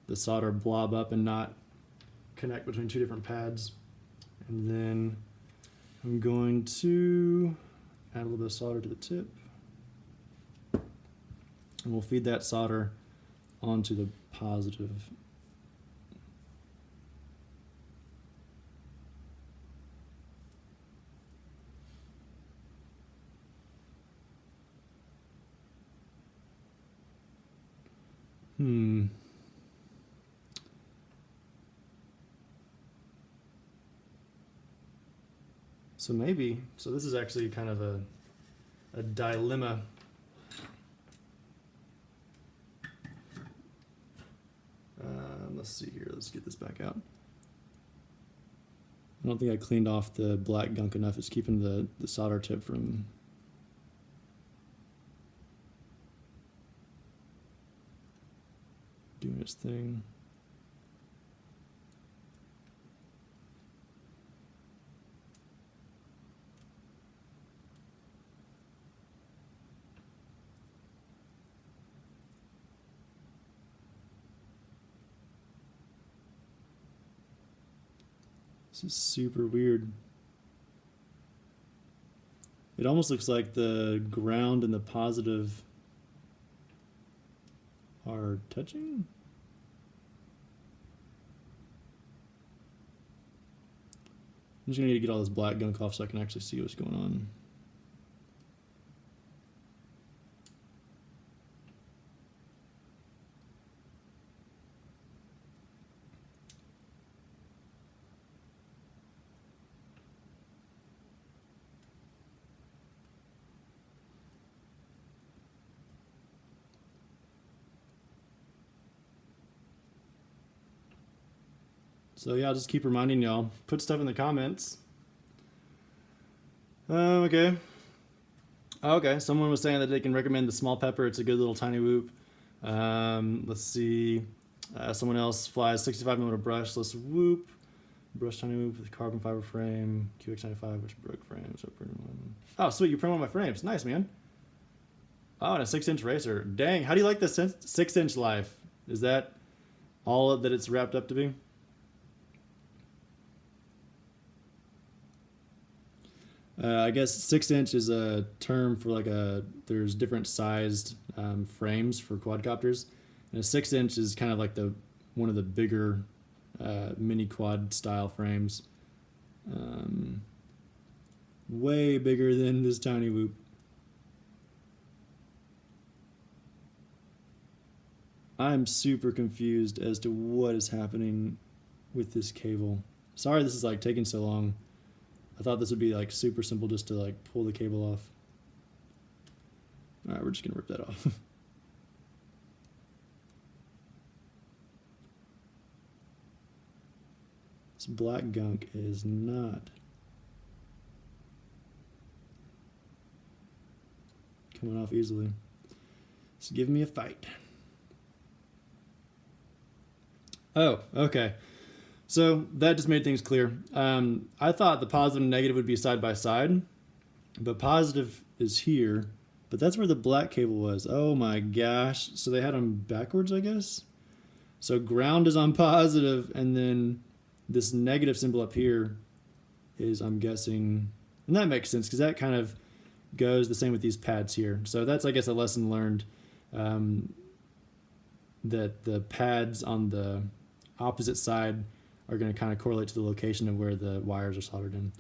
the solder blob up and not connect between two different pads. And then I'm going to add a little bit of solder to the tip. And we'll feed that solder onto the positive. So this is actually kind of a dilemma. Let's see here, let's get this back out. I don't think I cleaned off the black gunk enough. It's keeping the solder tip from doing its thing. This is super weird. It almost looks like the ground and the positive are touching. I'm just gonna need to get all this black gunk off so I can actually see what's going on. So yeah, I'll just keep reminding y'all, put stuff in the comments. Okay, someone was saying that they can recommend the small pepper. It's a good little tiny whoop. Let's see, someone else flies 65mm brushless whoop. Brush tiny whoop with carbon fiber frame, QX95, which broke frames. Oh, sweet, you print one of my frames. Nice, man. Oh, and a 6-inch racer. Dang, how do you like the 6-inch life? Is that all that it's wrapped up to be? I guess 6" is a term for there's different sized frames for quadcopters. And a 6" is kind of like one of the bigger mini quad style frames. Way bigger than this tiny whoop. I'm super confused as to what is happening with this cable. Sorry this is taking so long. I thought this would be super simple just to pull the cable off. All right, we're just gonna rip that off. This black gunk is not coming off easily. So give me a fight. Oh, okay. So that just made things clear. I thought the positive and negative would be side by side, but positive is here, but that's where the black cable was. Oh my gosh. So they had them backwards, I guess? So ground is on positive, and then this negative symbol up here is, I'm guessing, and that makes sense because that kind of goes the same with these pads here. So that's, I guess, a lesson learned, that the pads on the opposite side are going to kind of correlate to the location of where the wires are soldered in.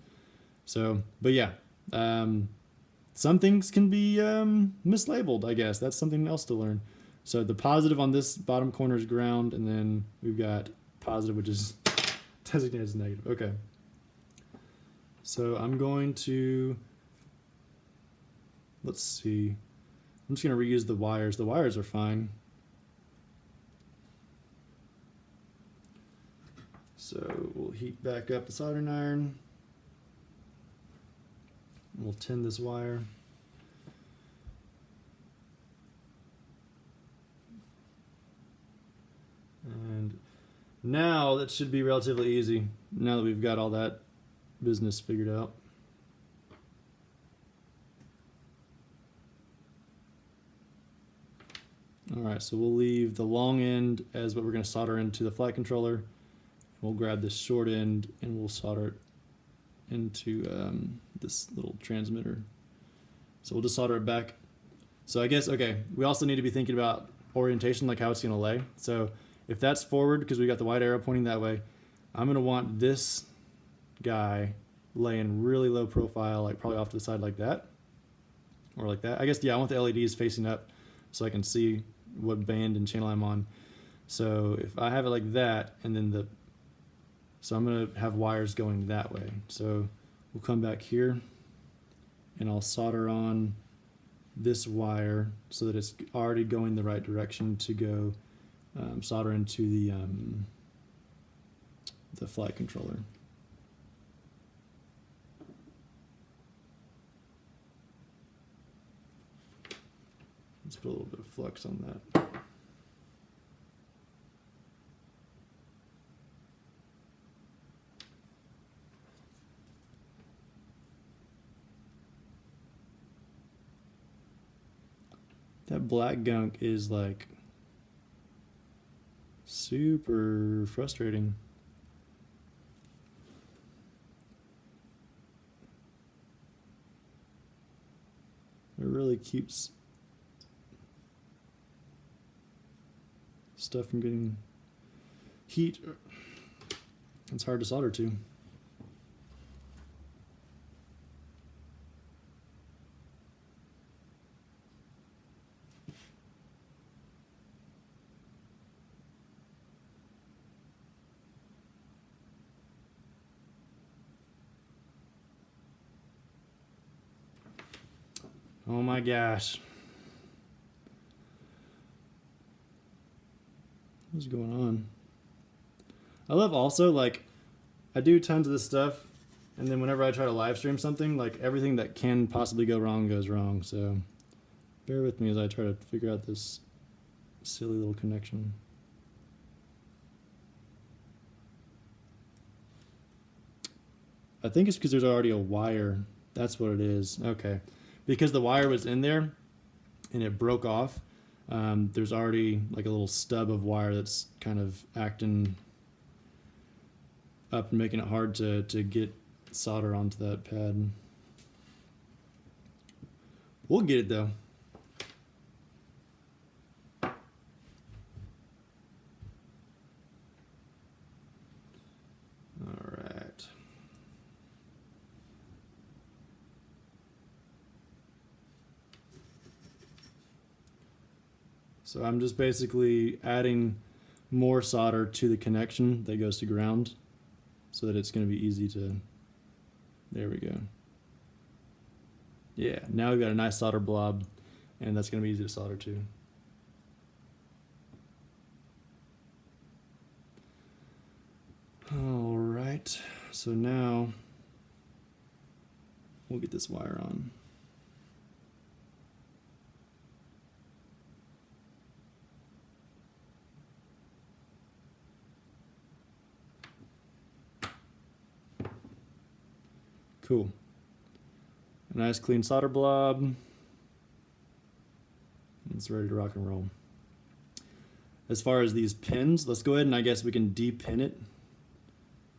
So, but yeah, some things can be mislabeled, I guess. That's something else to learn. So the positive on this bottom corner is ground, and then we've got positive, which is designated as negative. Okay. So I'm going to, let's see. I'm just going to reuse the wires. The wires are fine. So we'll heat back up the soldering iron. We'll tin this wire. And now that should be relatively easy, now that we've got all that business figured out. All right, so we'll leave the long end as what we're going to solder into the flight controller. We'll grab this short end and we'll solder it into this little transmitter. So we'll just solder it back. So I guess, okay, we also need to be thinking about orientation, like how it's going to lay. So if that's forward, because we got the white arrow pointing that way, I'm going to want this guy laying really low profile, probably off to the side like that, or like that. I guess, yeah, I want the LEDs facing up so I can see what band and channel I'm on. So if I have it like that, and then so I'm going to have wires going that way. So we'll come back here, and I'll solder on this wire so that it's already going the right direction to go solder into the flight controller. Let's put a little bit of flux on that. That black gunk is super frustrating. It really keeps stuff from getting heat. It's hard to solder to. Oh my gosh. What's going on? I love also, I do tons of this stuff, and then whenever I try to live stream something, everything that can possibly go wrong goes wrong. So bear with me as I try to figure out this silly little connection. I think it's because there's already a wire. That's what it is. Okay. Because the wire was in there and it broke off, there's already a little stub of wire that's kind of acting up and making it hard to get solder onto that pad. We'll get it though. All right. So I'm just basically adding more solder to the connection that goes to ground so that it's going to be easy to, there we go. Yeah, now we've got a nice solder blob, and that's going to be easy to solder to. All right, so now we'll get this wire on. Cool. A nice clean solder blob. It's ready to rock and roll. As far as these pins, let's go ahead and I guess we can de-pin it.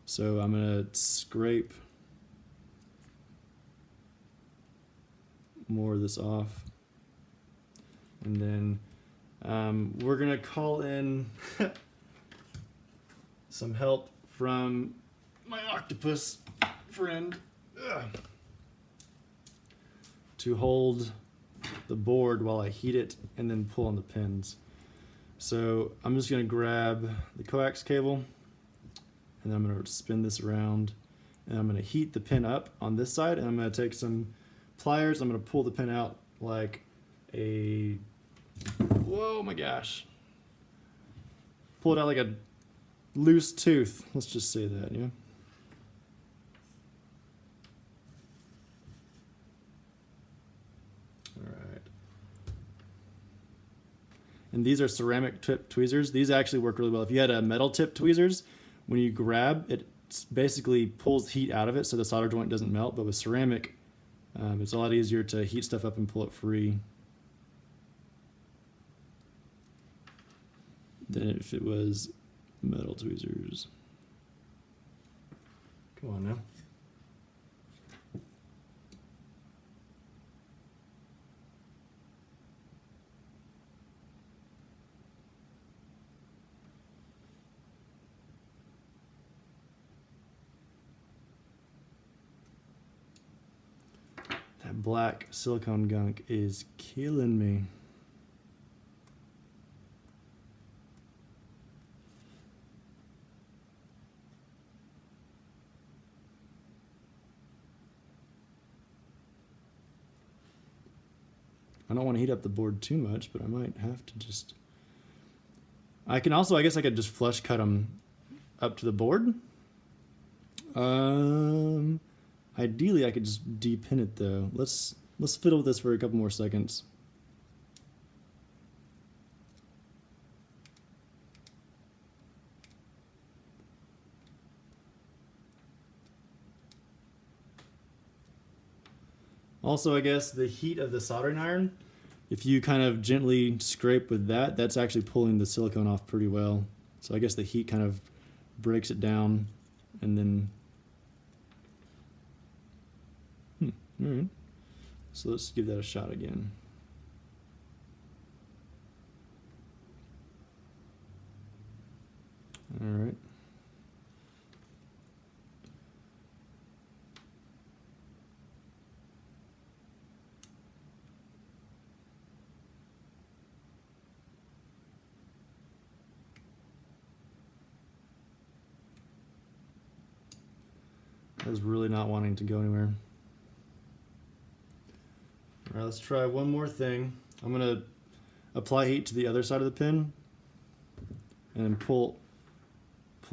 So I'm going to scrape more of this off. And then we're going to call in some help from my octopus friend to hold the board while I heat it and then pull on the pins. So I'm just going to grab the coax cable and then I'm going to spin this around and I'm going to heat the pin up on this side and I'm going to take some pliers. I'm going to pull the pin out like a, whoa my gosh, pull it out like a loose tooth. Let's just say that, yeah. And these are ceramic tip tweezers. These actually work really well. If you had a metal tip tweezers, when you grab, it basically pulls heat out of it so the solder joint doesn't melt. But with ceramic, it's a lot easier to heat stuff up and pull it free than if it was metal tweezers. Come on now. That black silicone gunk is killing me. I don't want to heat up the board too much, but I might have to just... I can also, I guess I could just flush cut them up to the board. Ideally, I could just de-pin it though. Let's fiddle with this for a couple more seconds. Also, I guess the heat of the soldering iron, if you kind of gently scrape with that, that's actually pulling the silicone off pretty well. So I guess the heat kind of breaks it down and then... All right, so let's give that a shot again. All right. I was really not wanting to go anywhere. All right, let's try one more thing. I'm gonna apply heat to the other side of the pin and then pull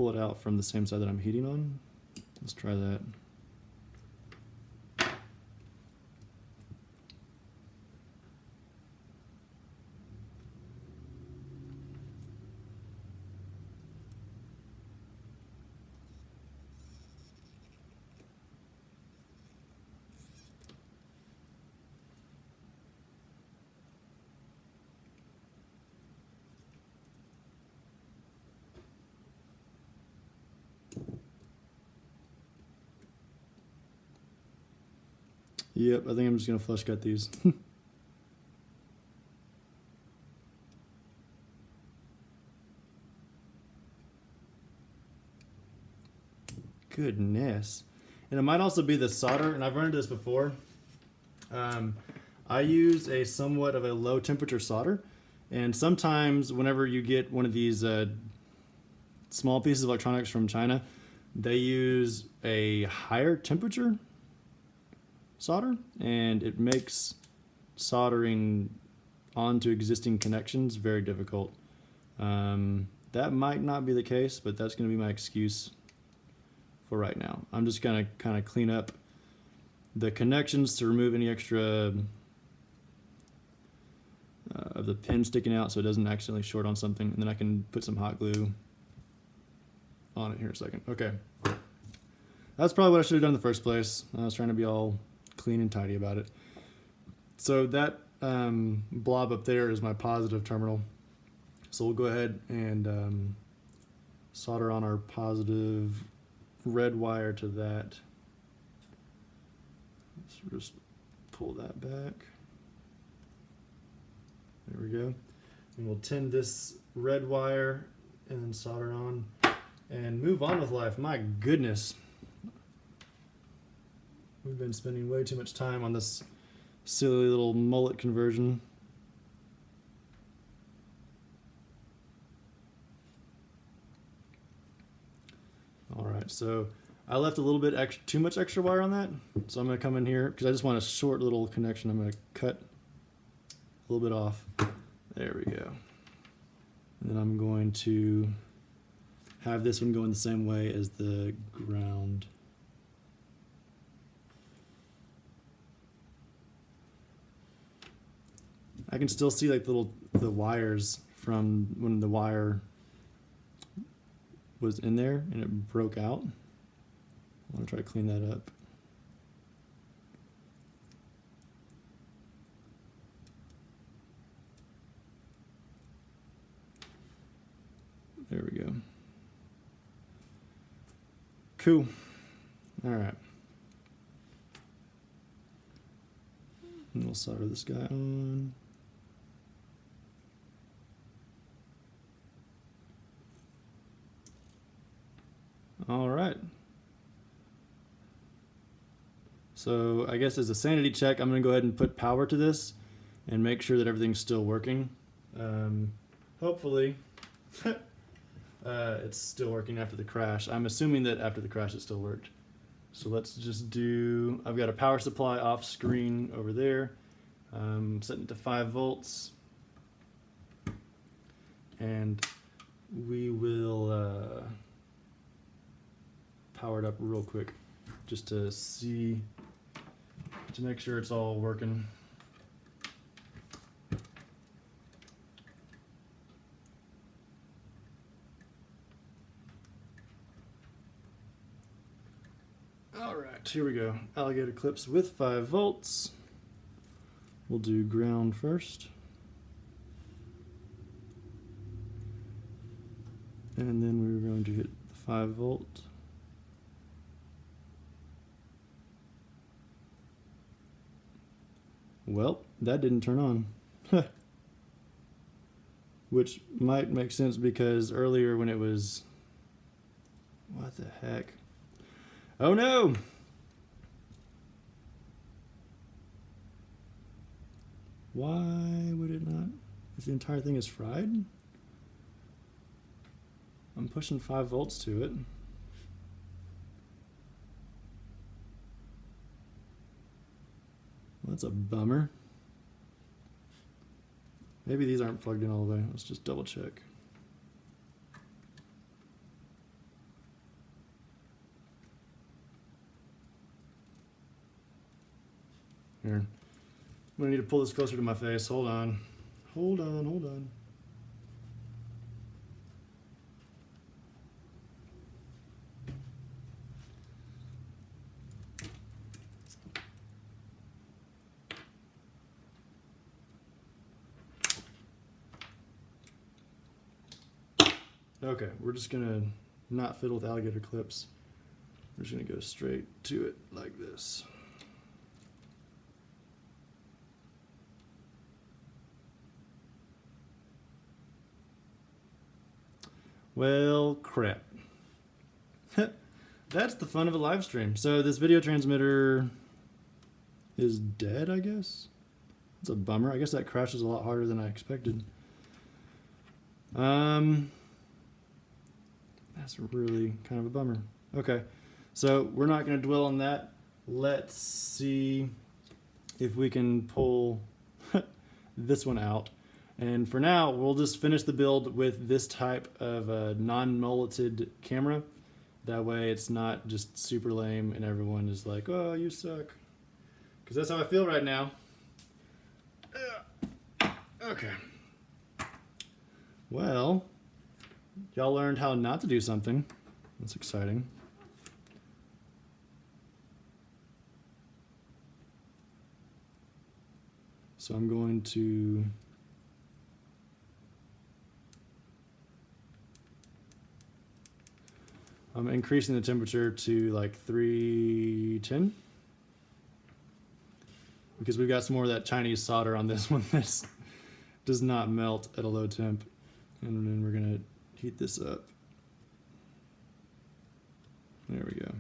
it out from the same side that I'm heating on. Let's try that. Yep, I think I'm just gonna flush cut these. goodness. And it might also be the solder, and I've run into this before. I use a somewhat of a low temperature solder, and sometimes whenever you get one of these small pieces of electronics from China, they use a higher temperature solder, and it makes soldering onto existing connections very difficult. That might not be the case, but that's going to be my excuse for right now. I'm just going to kind of clean up the connections to remove any extra of the pin sticking out so it doesn't accidentally short on something, and then I can put some hot glue on it here in a second. Okay. That's probably what I should have done in the first place. I was trying to be all clean and tidy about it. So that blob up there is my positive terminal. So we'll go ahead and solder on our positive red wire to that. Let's just pull that back. There we go. And we'll tin this red wire and then solder on and move on with life. My goodness. We've been spending way too much time on this silly little mullet conversion. All right, so I left a little bit too much extra wire on that. So I'm gonna come in here because I just want a short little connection. I'm gonna cut a little bit off. There we go. And then I'm going to have this one going the same way as the ground. I can still see like the wires from when the wire was in there and it broke out. I want to try to clean that up. There we go. Cool. All right. And we'll solder this guy on. All right. So I guess as a sanity check, I'm going to go ahead and put power to this and make sure that everything's still working. Hopefully it's still working after the crash. I'm assuming that after the crash it still worked. So let's just do, I've got a power supply off screen over there. Setting it to 5 volts. And we will power it up real quick just to see, to make sure it's all working. All right, here we go. Alligator clips with 5 volts. We'll do ground first. And then we're going to hit the 5 volt. Well, that didn't turn on. Which might make sense because earlier when it was... What the heck? Oh no! Why would it not? If the entire thing is fried? I'm pushing 5 volts to it. Well, that's a bummer. Maybe these aren't plugged in all the way. Let's just double check. Here. I'm gonna need to pull this closer to my face. Hold on. Hold on, hold on. Okay, we're just gonna not fiddle with alligator clips. We're just gonna go straight to it like this. Well, crap. that's the fun of a live stream. So this video transmitter is dead, I guess. It's a bummer. I guess that crashes a lot harder than I expected. That's really kind of a bummer. Okay, so we're not going to dwell on that. Let's see if we can pull this one out. And for now, we'll just finish the build with this type of a non-mulleted camera. That way it's not just super lame and everyone is like, oh, you suck. Because that's how I feel right now. Okay. Well, y'all learned how not to do something. That's exciting. So I'm going to I'm increasing the temperature to like 310 because we've got some more of that Chinese solder on this one that does not melt at a low temp. And then we're going to heat this up. There we go.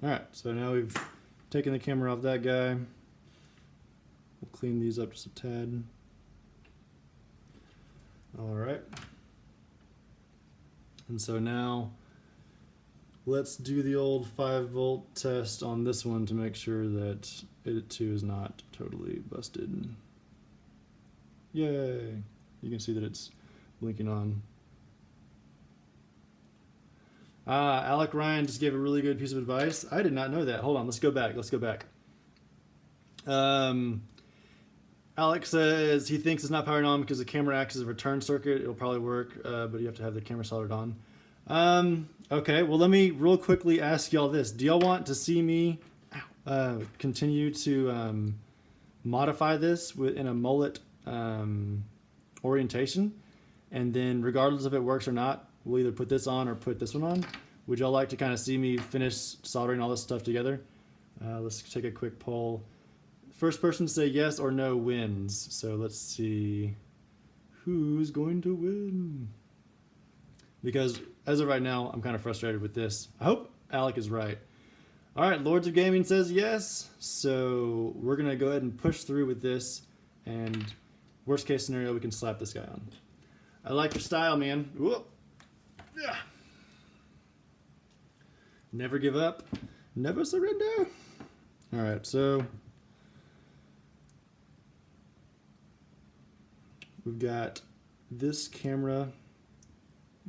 All right, so now we've taken the camera off that guy. We'll clean these up just a tad. All right. And so now let's do the old 5-volt test on this one to make sure that it too is not totally busted. Yay! You can see that it's blinking on. Alec Ryan just gave a really good piece of advice. I did not know that. Hold on, let's go back. Alex says he thinks it's not powered on because the camera acts as a return circuit. It'll probably work, but you have to have the camera soldered on. Okay, well let me real quickly ask y'all this. Do y'all want to see me continue to modify this in a mullet orientation? And then regardless if it works or not, we'll either put this on or put this one on. Would y'all like to kind of see me finish soldering all this stuff together? Let's take a quick poll. First person to say yes or no wins. So let's see who's going to win. Because as of right now, I'm kind of frustrated with this. I hope Alec is right. All right, Lords of Gaming says yes. So we're going to go ahead and push through with this. And worst case scenario, we can slap this guy on. I like your style, man. Whoop. Yeah. Never give up. Never surrender. All right, so we've got this camera.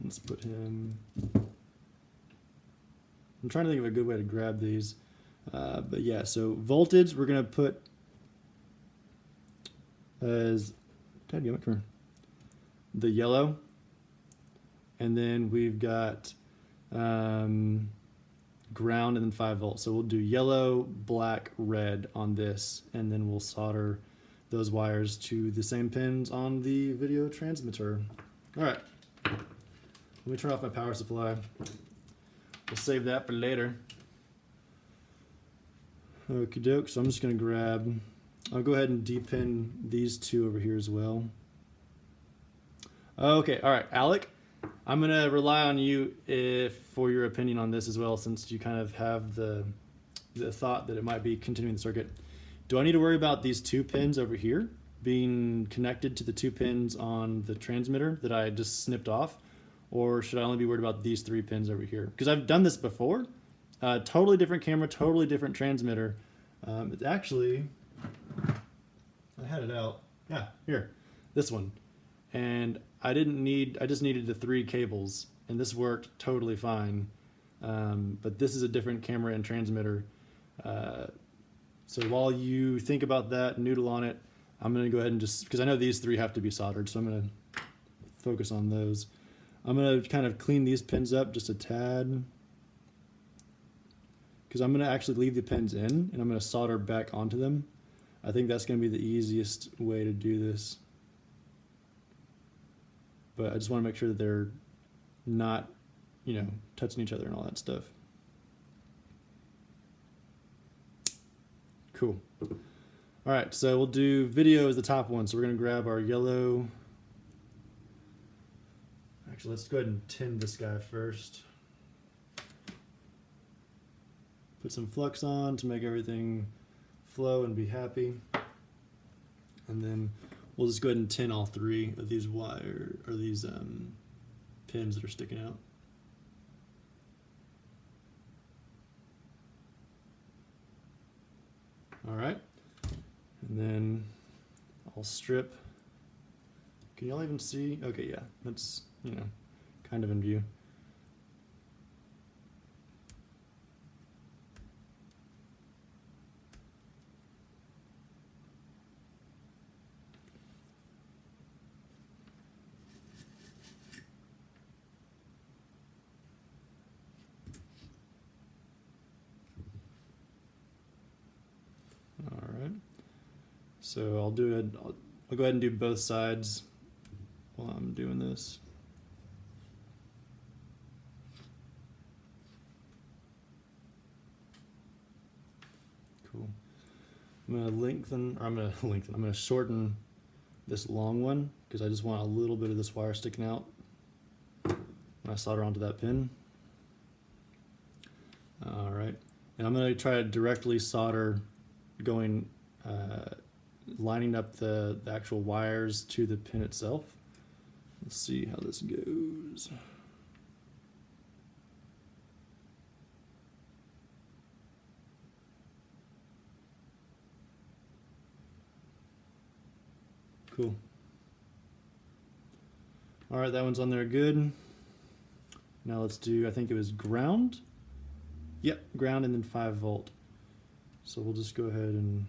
Let's put him. I'm trying to think of a good way to grab these. But yeah, so voltage we're going to put as, Dad, come here. The yellow. And then we've got ground and then 5 volts. So we'll do yellow, black, red on this. And then we'll solder those wires to the same pins on the video transmitter. All right. Let me turn off my power supply. We'll save that for later. Okie doke. So I'm just going to grab, I'll go ahead and depin these two over here as well. Okay. All right, Alec, I'm going to rely on you for your opinion on this as well, since you kind of have the thought that it might be continuing the circuit. Do I need to worry about these 2 pins over here being connected to the 2 pins on the transmitter that I just snipped off? Or should I only be worried about these 3 pins over here? Because I've done this before. Totally different camera, totally different transmitter. It's actually, I had it out. Yeah, here, this one. And I just needed the 3 cables, and this worked totally fine. But this is a different camera and transmitter. So while you think about that, noodle on it, I'm going to go ahead and just, because I know these 3 have to be soldered, so I'm going to focus on those. I'm going to kind of clean these pins up just a tad, because I'm going to actually leave the pins in and I'm going to solder back onto them. I think that's going to be the easiest way to do this. But I just want to make sure that they're not, touching each other and all that stuff. Cool. All right, so we'll do video as the top one. So we're going to grab our yellow. Actually, let's go ahead and tin this guy first. Put some flux on to make everything flow and be happy. And then we'll just go ahead and tin all 3 of these pins that are sticking out. All right, and then I'll strip. Can y'all even see? Okay, yeah, that's, you know, kind of in view. So I'll go ahead and do both sides while I'm doing this. Cool. I'm gonna shorten this long one because I just want a little bit of this wire sticking out when I solder onto that pin. All right, and I'm gonna try to directly solder going lining up the actual wires to the pin itself. Let's see how this goes. Cool. All right, that one's on there good. Now let's do, I think it was ground. Yep, ground and then 5 volt. So we'll just go ahead and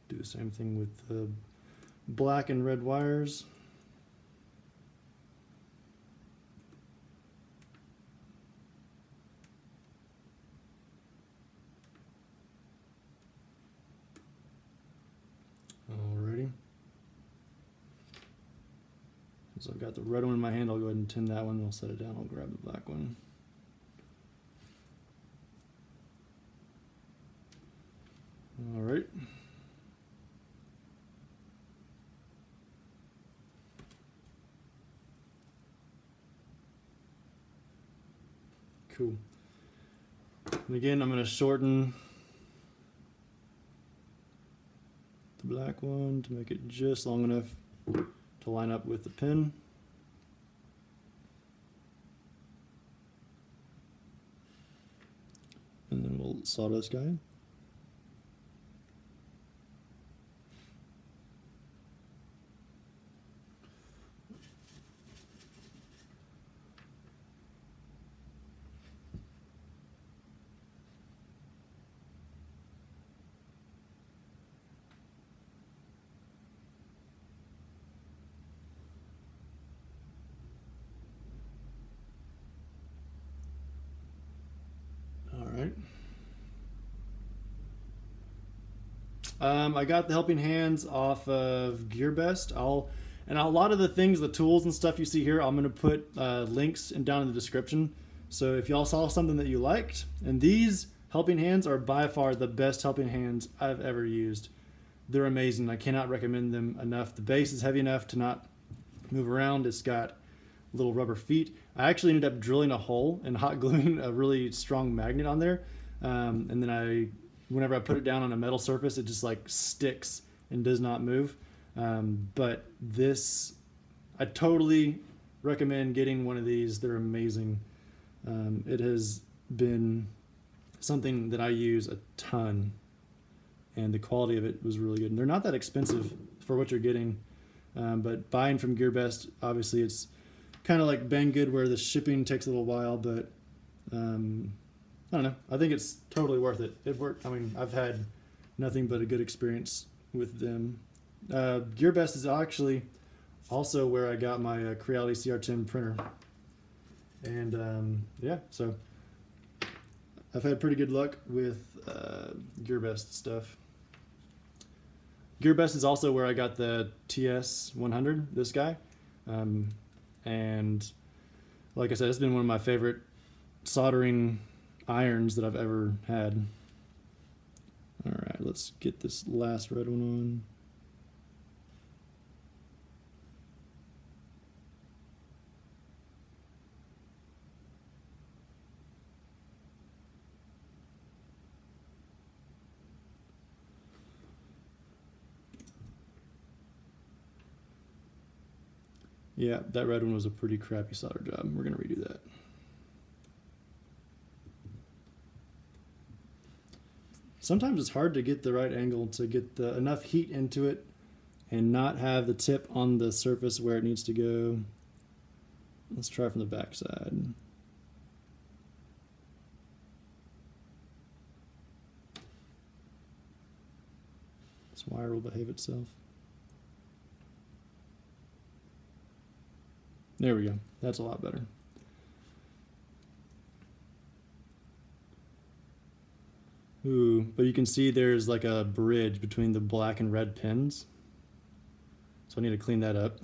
do the same thing with the black and red wires. Alrighty. So I've got the red one in my hand, I'll go ahead and tin that one, I'll set it down, I'll grab the black one. Alright. Cool. And again, I'm going to shorten the black one to make it just long enough to line up with the pin. And then we'll solder this guy in. I got the helping hands off of GearBest. And a lot of the things, the tools and stuff you see here, I'm going to put links down in the description. So if y'all saw something that you liked, and these helping hands are by far the best helping hands I've ever used. They're amazing. I cannot recommend them enough. The base is heavy enough to not move around. It's got little rubber feet. I actually ended up drilling a hole and hot gluing a really strong magnet on there. And then whenever I put it down on a metal surface, it just like sticks and does not move. But this, I totally recommend getting one of these. They're amazing. It has been something that I use a ton, and the quality of it was really good. And they're not that expensive for what you're getting. But buying from GearBest, obviously it's kind of like Banggood where the shipping takes a little while, but I don't know. I think it's totally worth it. It worked. I mean, I've had nothing but a good experience with them. GearBest is actually also where I got my Creality CR10 printer. And yeah, so I've had pretty good luck with GearBest stuff. GearBest is also where I got the TS100, this guy. And like I said, it's been one of my favorite soldering irons that I've ever had. All right, let's get this last red one on. Yeah, that red one was a pretty crappy solder job. We're gonna redo that. Sometimes it's hard to get the right angle to get enough heat into it and not have the tip on the surface where it needs to go. Let's try from the back side. This wire will behave itself. There we go. That's a lot better. Ooh, but you can see there's like a bridge between the black and red pins. So I need to clean that up.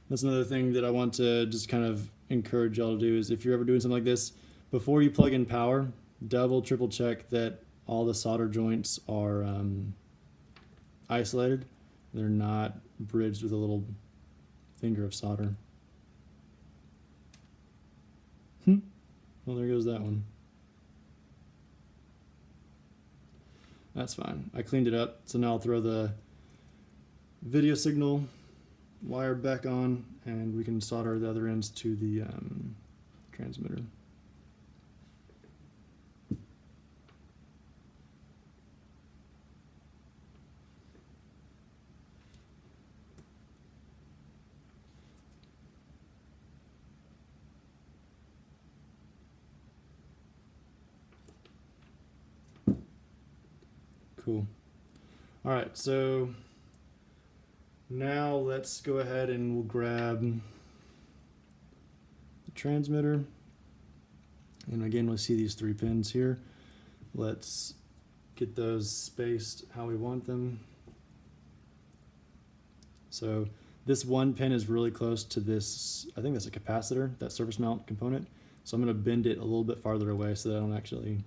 That's another thing that I want to just kind of encourage y'all to do is if you're ever doing something like this, before you plug in power, double, triple check that all the solder joints are isolated. They're not bridged with a little finger of solder. Well, there goes that one. That's fine. I cleaned it up, so now I'll throw the video signal wire back on, and we can solder the other ends to the transmitter. Cool. All right, so now let's go ahead and we'll grab the transmitter. And again, we'll see these 3 pins here. Let's get those spaced how we want them. So this one pin is really close to this, I think that's a capacitor, that surface mount component. So I'm gonna bend it a little bit farther away so that I don't actually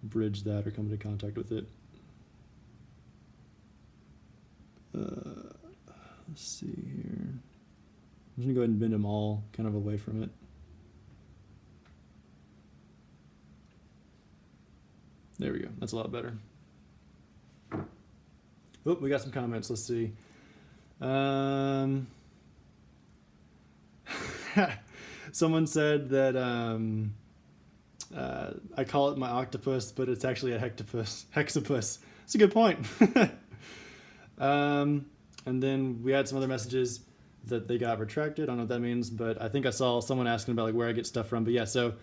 bridge that or come into contact with it. Let's see here. I'm just gonna go ahead and bend them all kind of away from it. There we go. That's a lot better. Oh, we got some comments. Let's see. Someone said that I call it my octopus, but it's actually a hectopus. Hexapus. That's a good point. And then we had some other messages that they got retracted. I don't know what that means, but I think I saw someone asking about like where I get stuff from. But yeah, so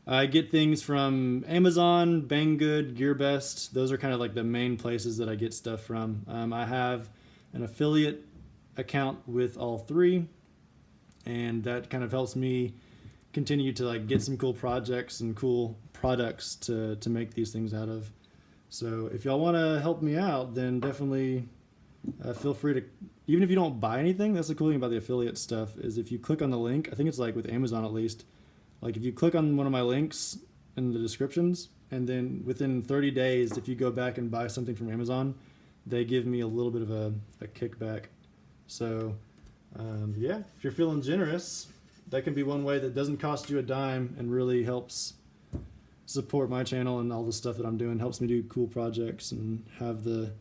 I get things from Amazon, Banggood, GearBest. Those are kind of like the main places that I get stuff from. I have an affiliate account with all 3, and that kind of helps me continue to like get some cool projects and cool products to make these things out of. So if y'all want to help me out, then definitely feel free to, even if you don't buy anything. That's the cool thing about the affiliate stuff is if you click on the link, I think it's like with Amazon at least, like if you click on one of my links in the descriptions and then within 30 days, if you go back and buy something from Amazon, they give me a little bit of a kickback. So yeah, if you're feeling generous, that can be one way that doesn't cost you a dime and really helps support my channel and all the stuff that I'm doing, helps me do cool projects and have the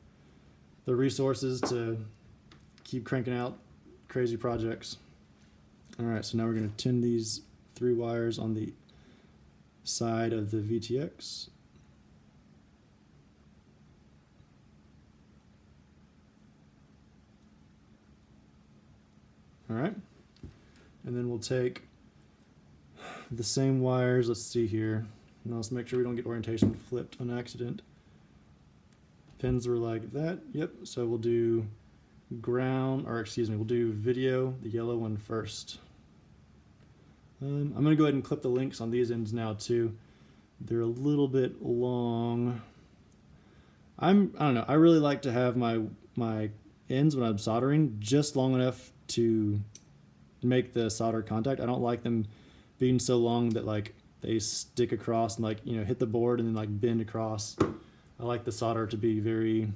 resources to keep cranking out crazy projects. All right, so now we're going to tin these 3 wires on the side of the VTX. All right, and then we'll take the same wires. Let's see here. Now let's make sure we don't get orientation flipped on accident. Pins are like that. Yep. So we'll do ground, or excuse me, we'll do video, the yellow one first. I'm going to go ahead and clip the links on these ends now too. They're a little bit long. I don't know. I really like to have my ends when I'm soldering just long enough to make the solder contact. I don't like them being so long that like they stick across and like, you know, hit the board and then like bend across. I like the solder to be very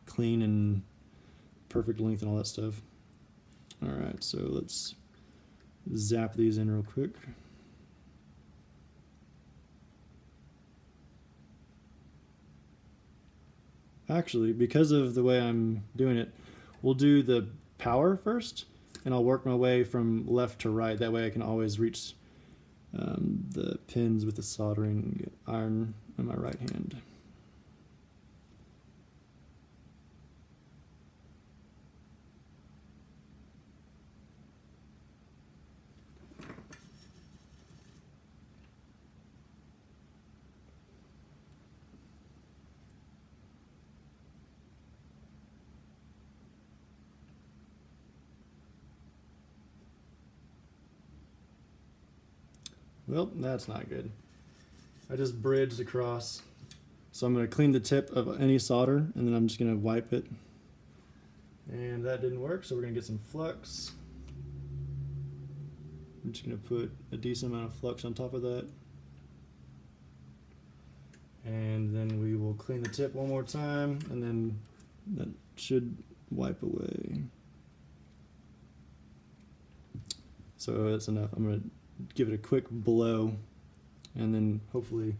clean and perfect length and all that stuff. All right, so let's zap these in real quick. actually, because of the way I'm doing it, we'll do the power first, and I'll work my way from left to right. That way I can always reach the pins with the soldering iron in my right hand. Well, that's not good. I just bridged across. So I'm going to clean the tip of any solder, and then I'm just going to wipe it. And that didn't work, so we're going to get some flux. I'm just going to put a decent amount of flux on top of that. And then we will clean the tip one more time, and then that should wipe away. So that's enough. I'm going to give it a quick blow, and then hopefully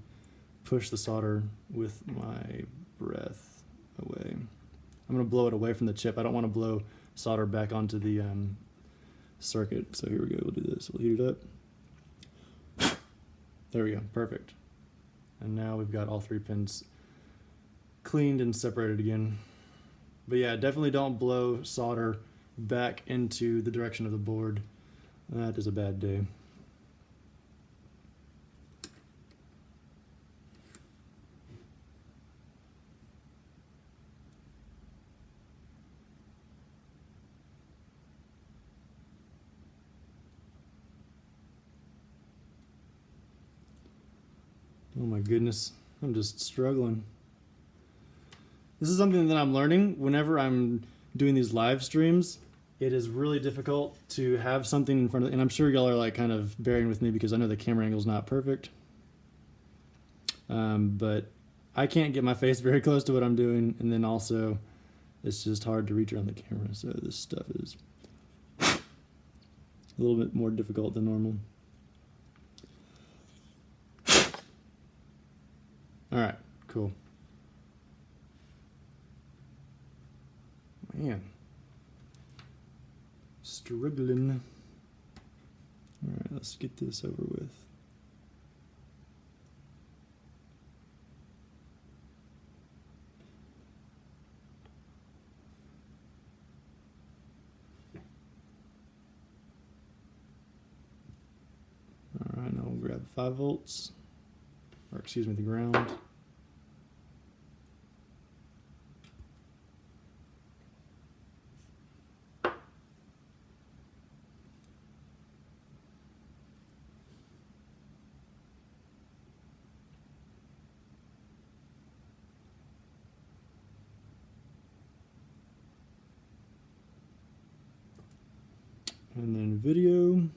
push the solder with my breath away. I'm going to blow it away from the chip. I don't want to blow solder back onto the circuit. So here we go. We'll do this. We'll heat it up. There we go. Perfect. And now we've got all 3 pins cleaned and separated again. But yeah, definitely don't blow solder back into the direction of the board. That is a bad day. Oh my goodness, I'm just struggling. This is something that I'm learning whenever I'm doing these live streams. It is really difficult to have something in front of, and I'm sure y'all are like kind of bearing with me because I know the camera angle is not perfect. But I can't get my face very close to what I'm doing, and then also it's just hard to reach around the camera. So this stuff is a little bit more difficult than normal. All right, cool. Man, struggling. All right, let's get this over with. All right, now we'll grab 5 volts. Or excuse me, the ground. And then video.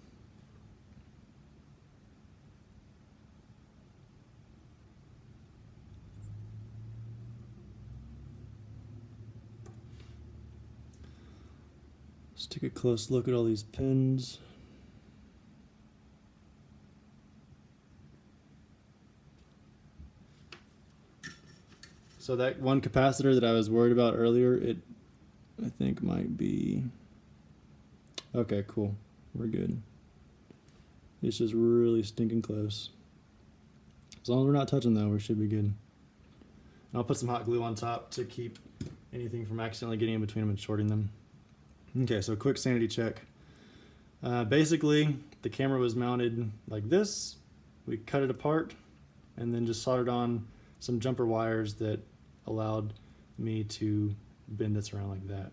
Let's take a close look at all these pins. So that one capacitor that I was worried about earlier, it I think might be, okay, cool, we're good. It's just really stinking close. As long as we're not touching though, we should be good. And I'll put some hot glue on top to keep anything from accidentally getting in between them and shorting them. Okay, so quick sanity check. Basically, the camera was mounted like this. We cut it apart and then just soldered on some jumper wires that allowed me to bend this around like that.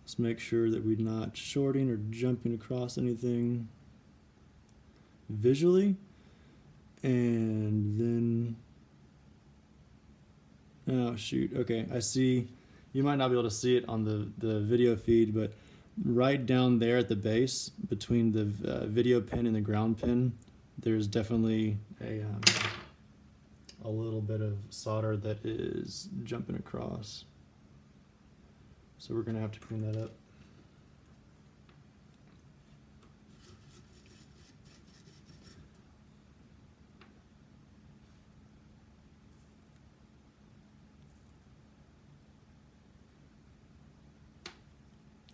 Let's make sure that we're not shorting or jumping across anything visually. And then, oh shoot, okay, I see, you might not be able to see it on the video feed, but right down there at the base, between the video pin and the ground pin, there's definitely a little bit of solder that is jumping across. So we're gonna have to clean that up.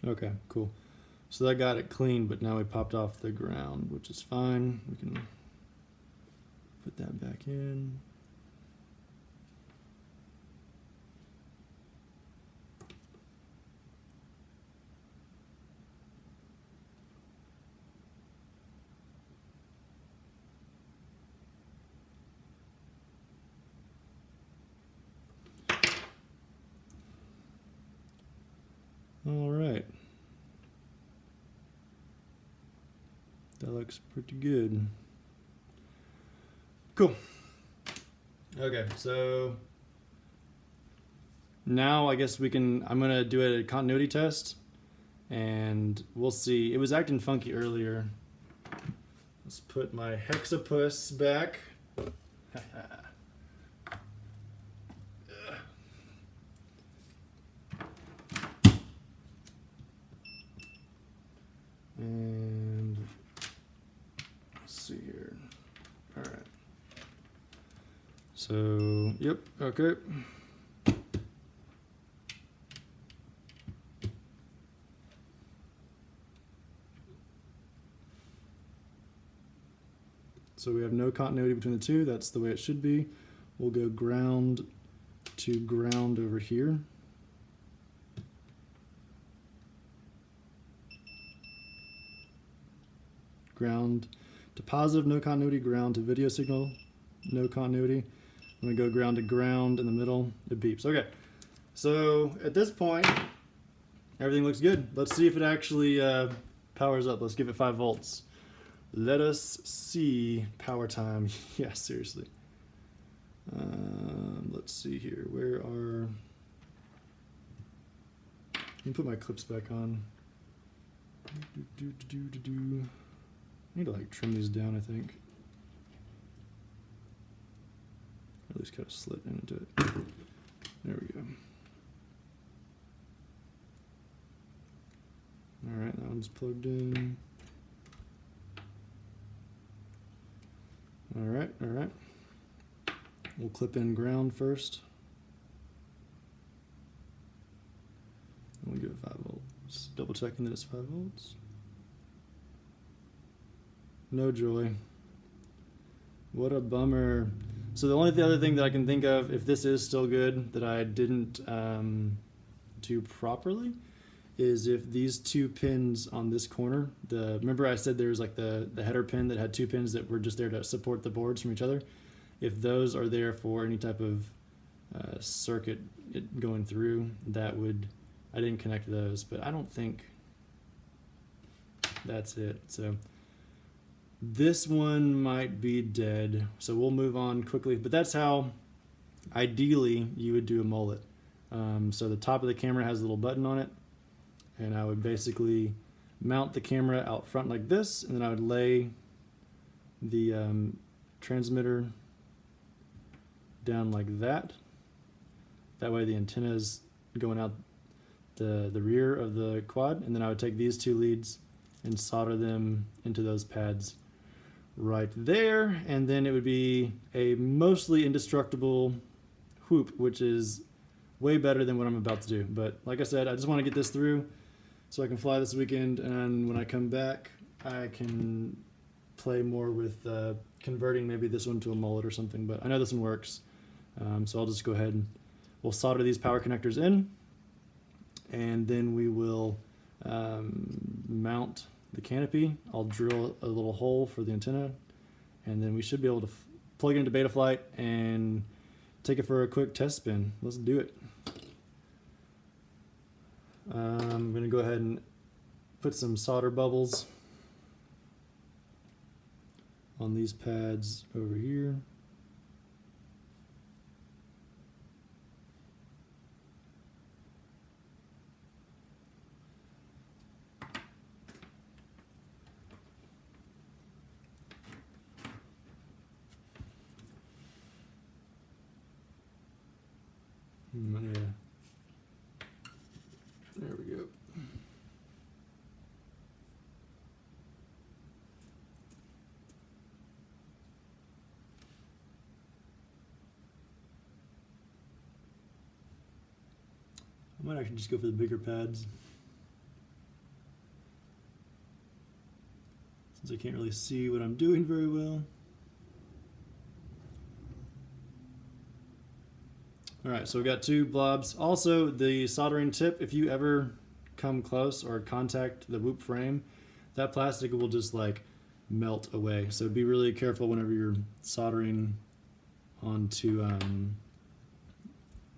Okay, cool. So that got it clean, but now we popped off the ground, which is fine. We can put that back in. All right. That looks pretty good. Cool. Okay, so now I guess I'm gonna do a continuity test and we'll see. It was acting funky earlier. Let's put my Hexapus back. And let's see here. All right. So, yep, okay. So we have no continuity between the two. That's the way it should be. We'll go ground to ground over here. Ground to positive, no continuity. Ground to video signal, no continuity. I'm gonna go ground to ground in the middle. It beeps. Okay. So at this point, everything looks good. Let's see if it actually powers up. Let's give it 5 volts. Let us see power time. Yeah, seriously. Let's see here. Where are... Let me put my clips back on. I need to like trim these down, I think. Or at least cut a slit into it. There we go. Alright, that one's plugged in. Alright, alright. We'll clip in ground first. And we'll give it 5 volts. Double checking that it's 5 volts. No joy. What a bummer. So the only other thing that I can think of, if this is still good, that I didn't do properly, is if these 2 pins on this corner, remember I said there was like the header pin that had 2 pins that were just there to support the boards from each other. If those are there for any type of circuit going through, that would, I didn't connect those, but I don't think that's it. So this one might be dead, so we'll move on quickly. But that's how, ideally, you would do a mullet. So the top of the camera has a little button on it, and I would basically mount the camera out front like this, and then I would lay the transmitter down like that. That way the antenna is going out the rear of the quad, and then I would take these 2 leads and solder them into those pads right there, and then it would be a mostly indestructible whoop, which is way better than what I'm about to do. But like I said, I just want to get this through so I can fly this weekend, and when I come back I can play more with converting maybe this one to a mullet or something, but I know this one works. So I'll just go ahead and we'll solder these power connectors in, and then we will mount the canopy. I'll drill a little hole for the antenna, and then we should be able to plug it into Betaflight and take it for a quick test spin. Let's do it. I'm going to go ahead and put some solder bubbles on these pads over here. Yeah. There we go. I might actually just go for the bigger pads. since I can't really see what I'm doing very well. All right, so we've got 2 blobs. Also, the soldering tip, if you ever come close or contact the whoop frame, that plastic will just like melt away. So be really careful whenever you're soldering onto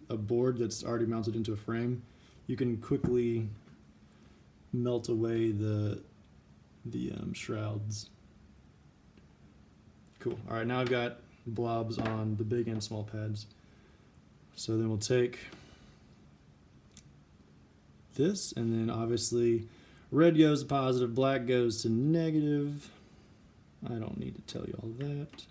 a board that's already mounted into a frame. You can quickly melt away the shrouds. Cool. All right, now I've got blobs on the big and small pads. So then we'll take this, and then obviously red goes to positive, black goes to negative. I don't need to tell you all that.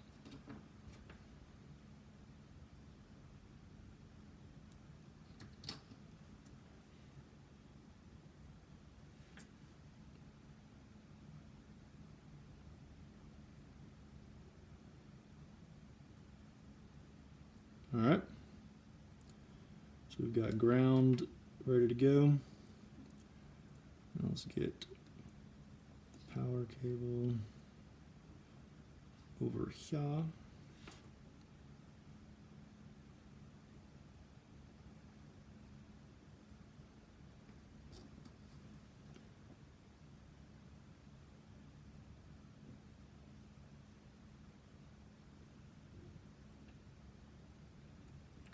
All right. So we've got ground ready to go. Now let's get the power cable over here.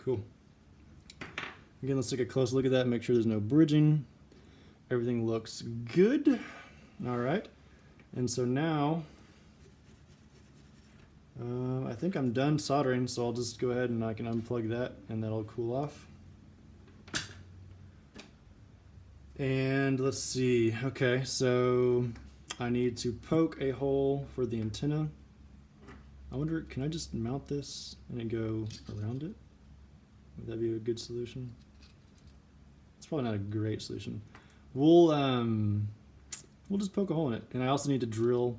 Cool. Again, let's take a close look at that, make sure there's no bridging. Everything looks good. All right. And so now, I think I'm done soldering, so I'll just go ahead and I can unplug that and that'll cool off. And let's see. Okay, so I need to poke a hole for the antenna. I wonder, can I just mount this and then go around it? Would that be a good solution? It's probably not a great solution. We'll just poke a hole in it. And I also need to drill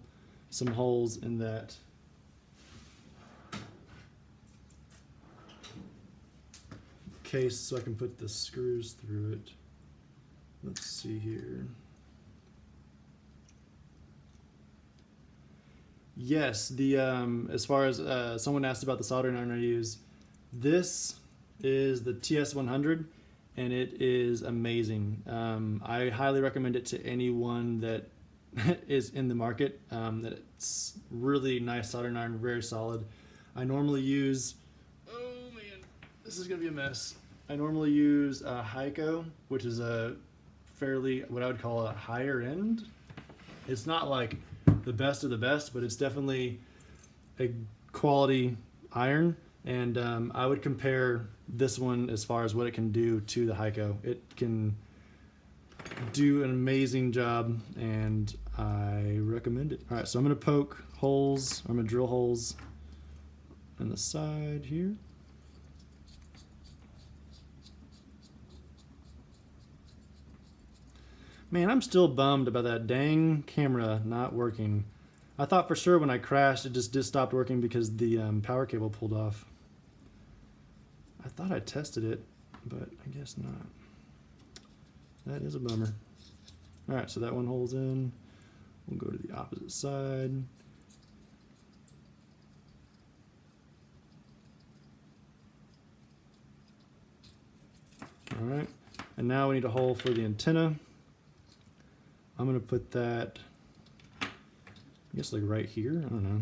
some holes in that case so I can put the screws through it. Let's see here. Yes, the as far as someone asked about the soldering iron I use, this is the TS100, and it is amazing. I highly recommend it to anyone that is in the market. That it's really nice soldering iron, very solid. I normally use, oh man, this is gonna be a mess. I normally use a Heiko, which is a fairly, what I would call a higher end. It's not like the best of the best, but it's definitely a quality iron. And I would compare this one as far as what it can do to the Heiko. It can do an amazing job, and I recommend it. All right, so I'm gonna poke holes, I'm gonna drill holes on the side here. Man, I'm still bummed about that dang camera not working. I thought for sure when I crashed it just stopped working because the power cable pulled off. I thought I tested it, but I guess not. That is a bummer. All right, so that one holds in. We'll go to the opposite side. All right, and now we need a hole for the antenna. I'm gonna put that, I guess like right here, I don't know.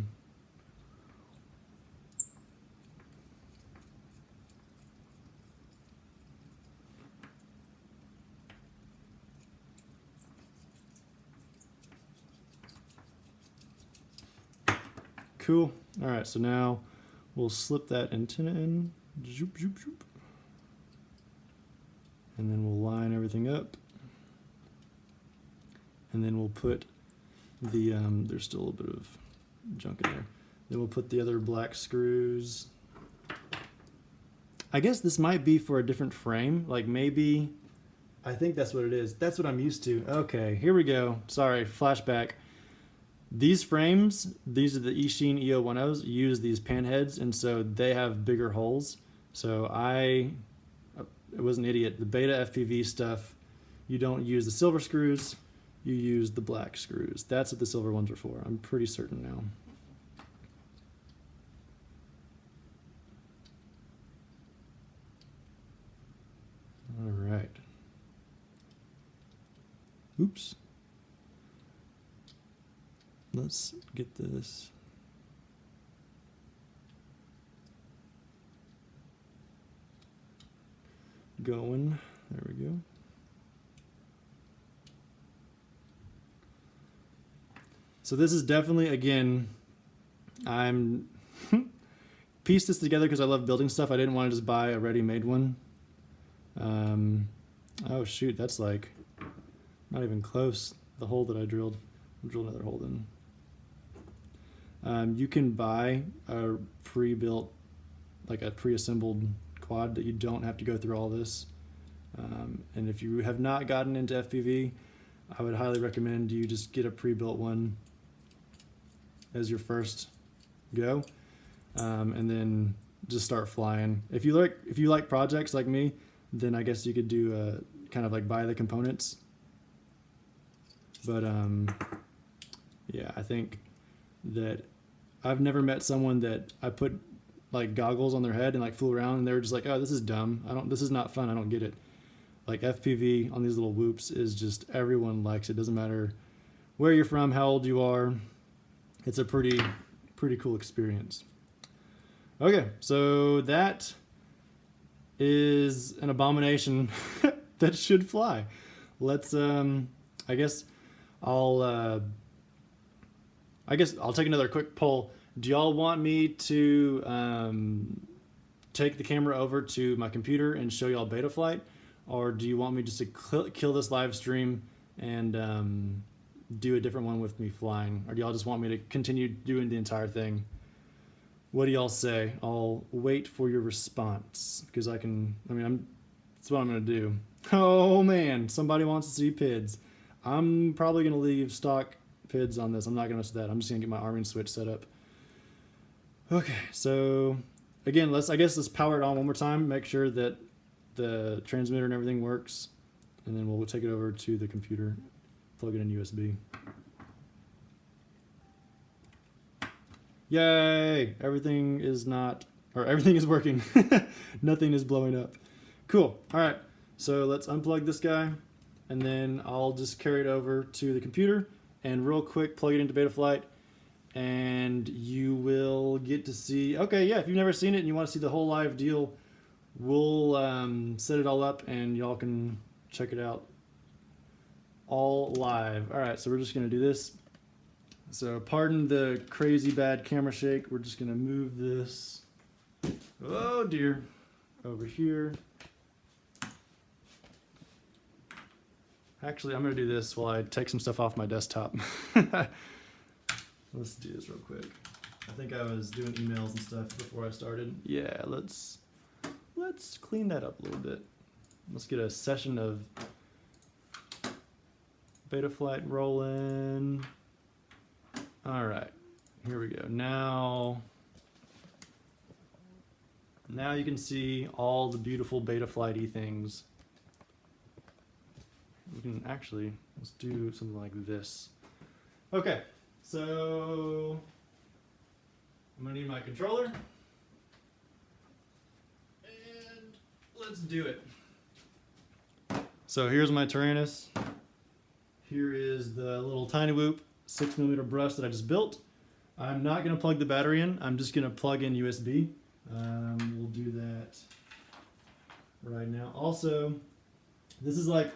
Cool. All right, so now we'll slip that antenna in, zoop, zoop, zoop. And then we'll line everything up. And then we'll put the, there's still a little bit of junk in there. Then we'll put the other black screws. I guess this might be for a different frame. Like maybe, I think that's what it is. That's what I'm used to. Okay, here we go. Sorry, flashback. These frames, these are the Eachine EO10s, use these pan heads, and so they have bigger holes. So I was an idiot. The Beta FPV stuff, you don't use the silver screws. you use the black screws. That's what the silver ones are for. I'm pretty certain now. All right. Oops. Let's get this. Going. There we go. So this is definitely, again, I'm pieced this together because I love building stuff. I didn't want to just buy a ready-made one. Oh shoot, that's like not even close. The hole that I drilled. I'll drill another hole in. You can buy a pre-built, like a pre-assembled quad that you don't have to go through all this. And if you have not gotten into FPV, I would highly recommend you just get a pre-built one as your first go, and then just start flying. If you like projects like me, then I guess you could do kind of like buy the components. But yeah, I think that I've never met someone that I put like goggles on their head and like flew around and they were just like, oh, this is dumb. This is not fun. I don't get it. Like FPV on these little whoops is just, everyone likes it. Doesn't matter where you're from, how old you are. It's a pretty cool experience. Okay, so that is an abomination that should fly. Let's I guess I'll take another quick poll. Do y'all want me to take the camera over to my computer and show y'all Betaflight, or do you want me just to kill this live stream and do a different one with me flying, or do y'all just want me to continue doing the entire thing? What do y'all say? I'll wait for your response because that's what I'm gonna do. Oh man, somebody wants to see PIDs. I'm probably gonna leave stock PIDs on this. I'm not gonna mess with that. I'm just gonna get my arming switch set up. Okay, so again, let's power it on one more time, make sure that the transmitter and everything works, and then we'll take it over to the computer, plug it in USB. Yay! Everything is working. Nothing is blowing up. Cool. All right, so let's unplug this guy, and then I'll just carry it over to the computer and real quick plug it into Betaflight, and you will get to see. Okay, yeah, if you've never seen it and you want to see the whole live deal, we'll set it all up and y'all can check it out all live. All right, so we're just gonna do this. So pardon the crazy bad camera shake. We're just gonna move this, oh dear, over here. Actually, I'm gonna do this while I take some stuff off my desktop. Let's do this real quick. I think I was doing emails and stuff before I started. Yeah, let's clean that up a little bit. Let's get a session of Betaflight rolling. All right, here we go. Now you can see all the beautiful Betaflight-y things. We can actually, let's do something like this. Okay, so I'm gonna need my controller. And let's do it. So here's my Taranis. Here is the little tiny whoop 6mm brush that I just built. I'm not gonna plug the battery in. I'm just gonna plug in USB. We'll do that right now. Also, this is like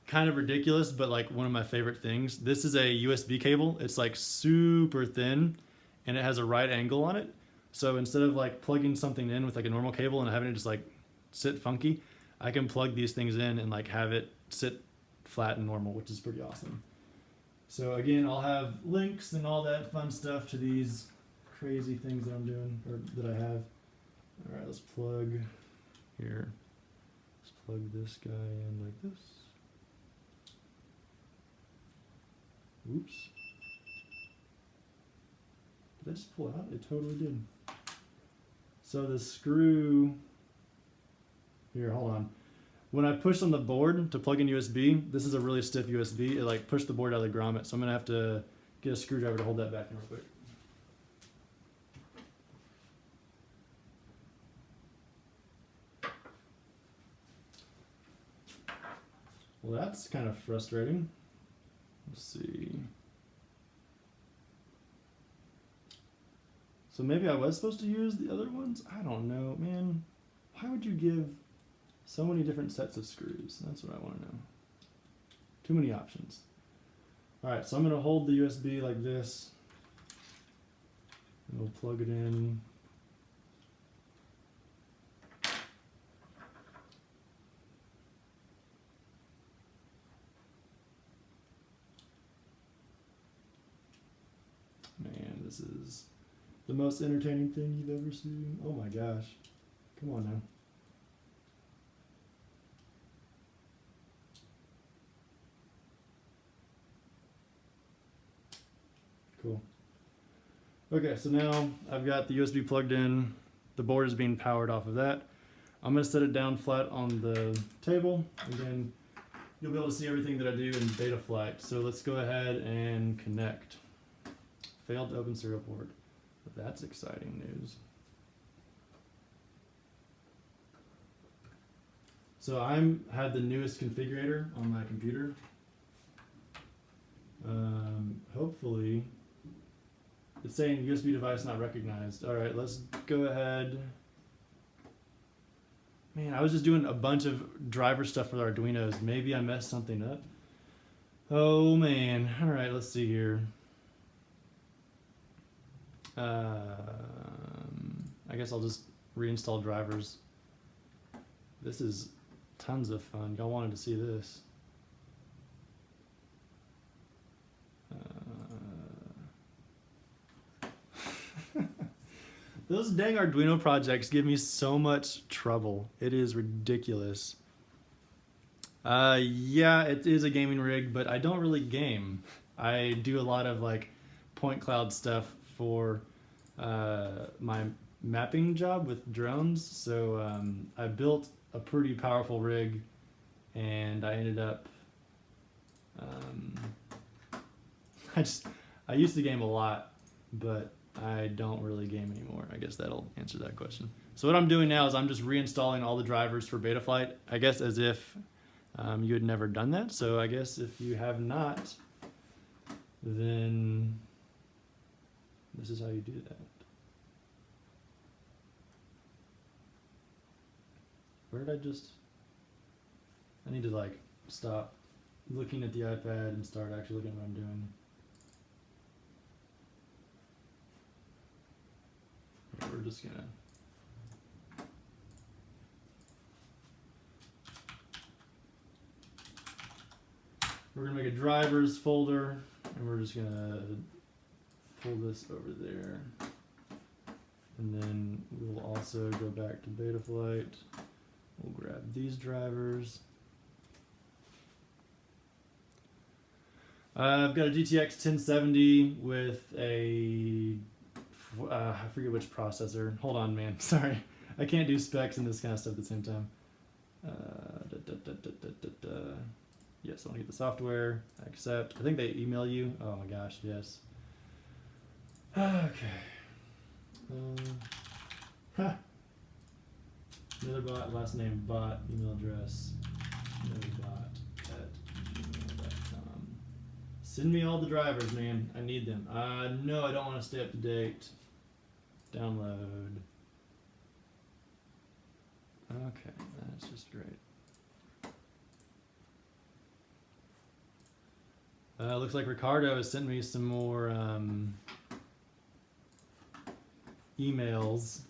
kind of ridiculous, but like one of my favorite things. This is a USB cable. It's like super thin and it has a right angle on it. So instead of like plugging something in with like a normal cable and having it just like sit funky, I can plug these things in and like have it sit flat and normal, which is pretty awesome. So again, I'll have links and all that fun stuff to these crazy things that I'm doing, or that I have. All right, let's plug here. Let's plug this guy in like this. Oops. Did I just pull it out? It totally did. So the screw, here, hold on. when I push on the board to plug in USB, this is a really stiff USB. It like pushed the board out of the grommet, so I'm gonna have to get a screwdriver to hold that back in real quick. Well, that's kind of frustrating. Let's see. So maybe I was supposed to use the other ones? I don't know, man. Why would you give so many different sets of screws? That's what I want to know. Too many options. All right, so I'm going to hold the USB like this. And we'll plug it in. Man, this is the most entertaining thing you've ever seen. Oh my gosh. Come on now. Cool. Okay, so now I've got the USB plugged in. The board is being powered off of that. I'm going to set it down flat on the table. Again, you'll be able to see everything that I do in Betaflight. So let's go ahead and connect. Failed to open serial port. But that's exciting news. So I have the newest configurator on my computer. Hopefully, it's saying USB device not recognized. All right, let's go ahead. Man, I was just doing a bunch of driver stuff for the Arduinos. Maybe I messed something up. Oh man. All right, let's see here. I guess I'll just reinstall drivers. This is tons of fun. Y'all wanted to see this. Those dang Arduino projects give me so much trouble. It is ridiculous. Yeah, it is a gaming rig, but I don't really game. I do a lot of like point cloud stuff for my mapping job with drones. So I built a pretty powerful rig, and I ended up I used to game a lot, but I don't really game anymore. I guess that'll answer that question. So what I'm doing now is I'm just reinstalling all the drivers for Betaflight, I guess as if you had never done that. So I guess if you have not, then this is how you do that. Where did I need to like stop looking at the iPad and start actually looking at what I'm doing. We're just gonna make a drivers folder, and we're just gonna pull this over there, and then we'll also go back to Betaflight. We'll grab these drivers. I've got a GTX 1070 with a I forget which processor. Hold on, man. Sorry. I can't do specs and this kind of stuff at the same time. Yes, I want to get the software. Accept. I think they email you. Oh my gosh, yes. Okay. Neatherbot, last name bot, email address, neatherbot@gmail.com. Send me all the drivers, man. I need them. No, I don't want to stay up to date. Download. Okay, that's just great. Looks like Ricardo has sent me some more emails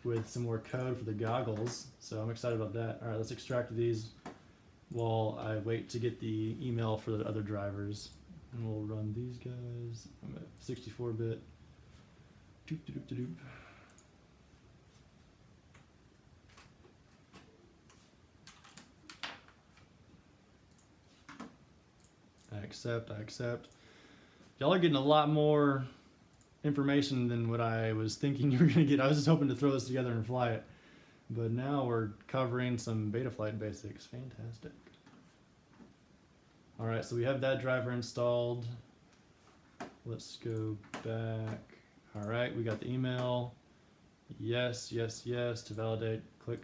with some more code for the goggles, so I'm excited about that. All right, let's extract these while I wait to get the email for the other drivers. And we'll run these guys. I'm at 64-bit. Doop, doop, doop, doop. I accept. Y'all are getting a lot more information than what I was thinking you were going to get. I was just hoping to throw this together and fly it. But now we're covering some Betaflight basics. Fantastic. All right, so we have that driver installed. Let's go back. All right, we got the email. Yes, yes, yes. To validate, click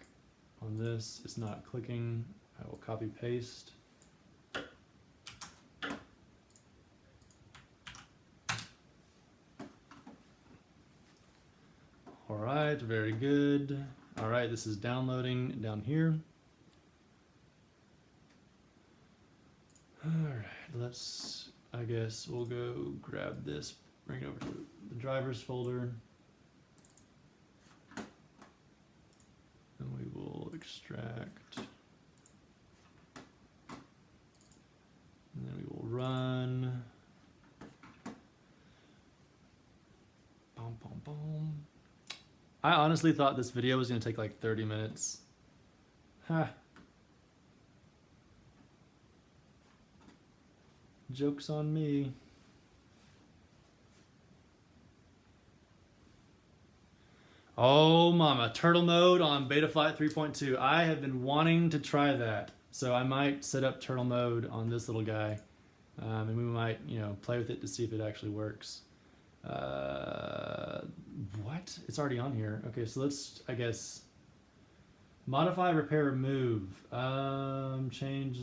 on this. It's not clicking. I will copy paste. All right, very good. All right, this is downloading down here. All right, I guess we'll go grab this, bring it over to the drivers folder. And we will extract. And then we will run. Boom, boom, boom. I honestly thought this video was going to take like 30 minutes. Ha. Joke's on me. Oh mama, turtle mode on Betaflight 3.2. I have been wanting to try that. So I might set up turtle mode on this little guy. And we might, play with it to see if it actually works. What? It's already on here. Okay, so let's, I guess, modify, repair, remove. Change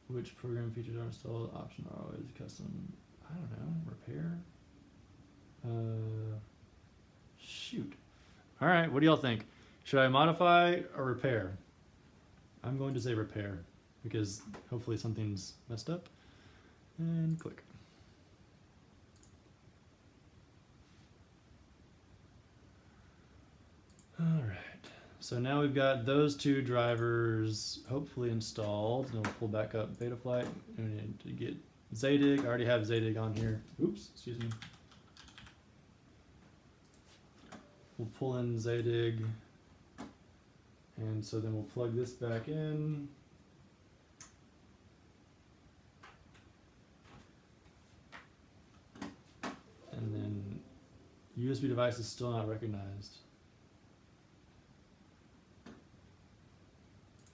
which program features are installed. Option are always custom. I don't know. Repair. Shoot. All right, what do y'all think? Should I modify or repair? I'm going to say repair because hopefully something's messed up. And click. All right, so now we've got those two drivers hopefully installed. And we'll pull back up Betaflight. We need to get Zadig. I already have Zadig on here. Oops, excuse me. We'll pull in Zadig. And so then we'll plug this back in. And then USB device is still not recognized.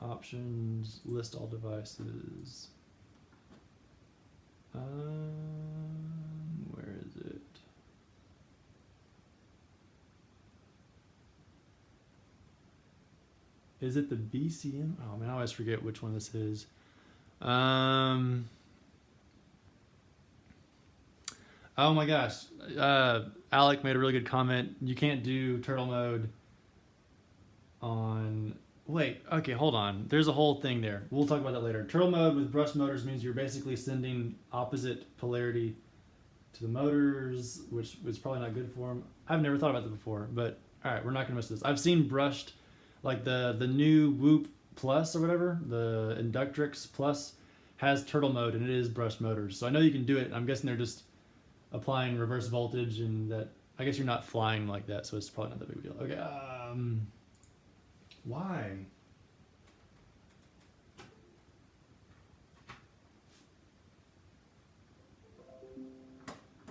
Options, list all devices. Where is it? Is it the BCM? Oh man, I always forget which one this is. Oh my gosh. Alec made a really good comment. You can't do turtle mode on... Wait, okay, hold on. There's a whole thing there. We'll talk about that later. Turtle mode with brushed motors means you're basically sending opposite polarity to the motors, which is probably not good for them. I've never thought about that before, but all right, we're not gonna miss this. I've seen brushed, like the new Whoop Plus or whatever, the Inductrix Plus has turtle mode and it is brushed motors. So I know you can do it. I'm guessing they're just applying reverse voltage and that, I guess you're not flying like that, so it's probably not that big a deal. Okay, why?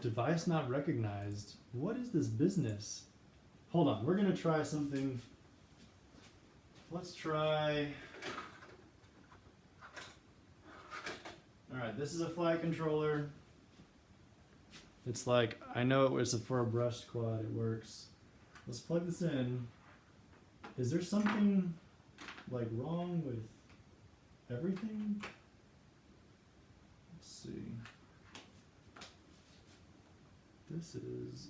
Device not recognized. What is this business? Hold on, we're gonna try something. Let's try. All right, this is a flight controller. It's like, I know it was for a brushed quad, it works. Let's plug this in. Is there something like wrong with everything? Let's see. This is...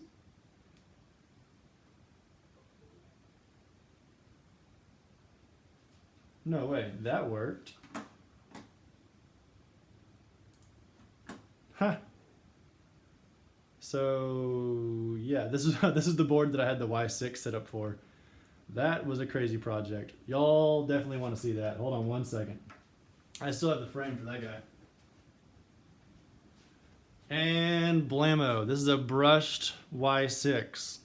No way, that worked. Huh. So yeah, this is the board that I had the Y6 set up for. That was a crazy project. Y'all definitely want to see that. Hold on one second. I still have the frame for that guy. And blammo, this is a brushed Y6.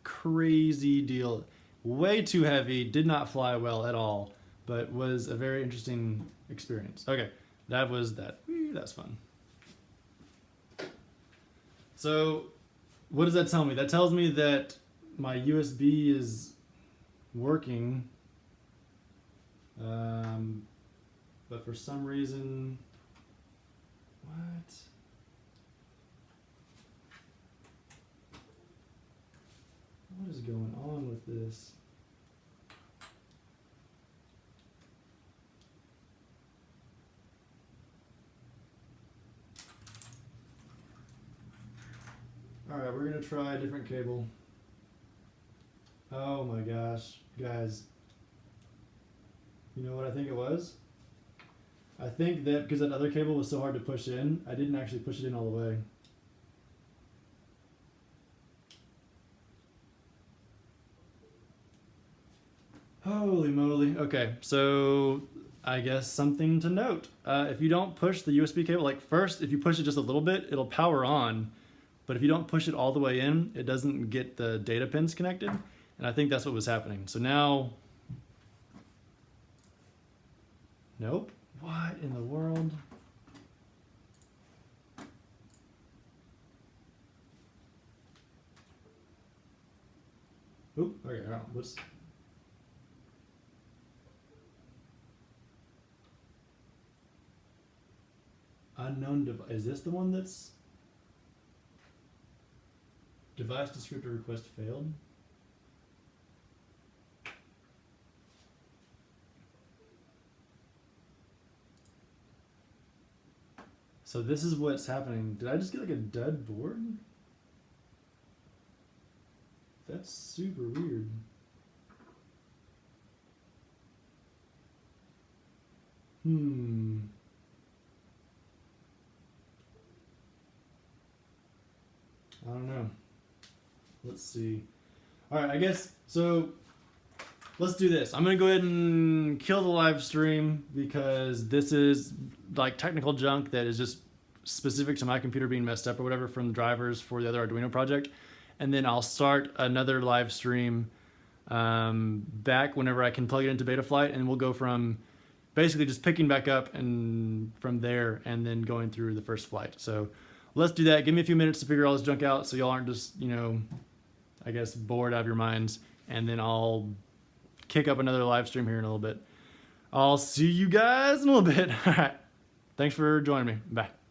Crazy deal. Way too heavy, did not fly well at all, but was a very interesting experience. Okay, that was that. That's fun. So what does that tell me? That tells me that my USB is working But for some reason, what? What is going on with this? Alright, we're gonna try a different cable. Oh my gosh, guys. You know what I think it was? I think that because that other cable was so hard to push in, I didn't actually push it in all the way. Holy moly. Okay, so I guess something to note. If you don't push the USB cable, like first, if you push it just a little bit, it'll power on. But if you don't push it all the way in, it doesn't get the data pins connected. And I think that's what was happening. So now, nope. What in the world? Oop, okay, what's... Unknown device. Is this the one that's... Device descriptor request failed? So this is what's happening. Did I just get like a dud board? That's super weird. I don't know. Let's see. All right, I guess, so let's do this. I'm gonna go ahead and kill the live stream because this is like technical junk that is just specific to my computer being messed up or whatever from the drivers for the other Arduino project. And then I'll start another live stream back whenever I can plug it into Betaflight, and we'll go from basically just picking back up and from there and then going through the first flight. So let's do that. Give me a few minutes to figure all this junk out so y'all aren't just, you know, I guess bored out of your minds, and then I'll kick up another live stream here in a little bit. I'll see you guys in a little bit. All right. Thanks for joining me. Bye.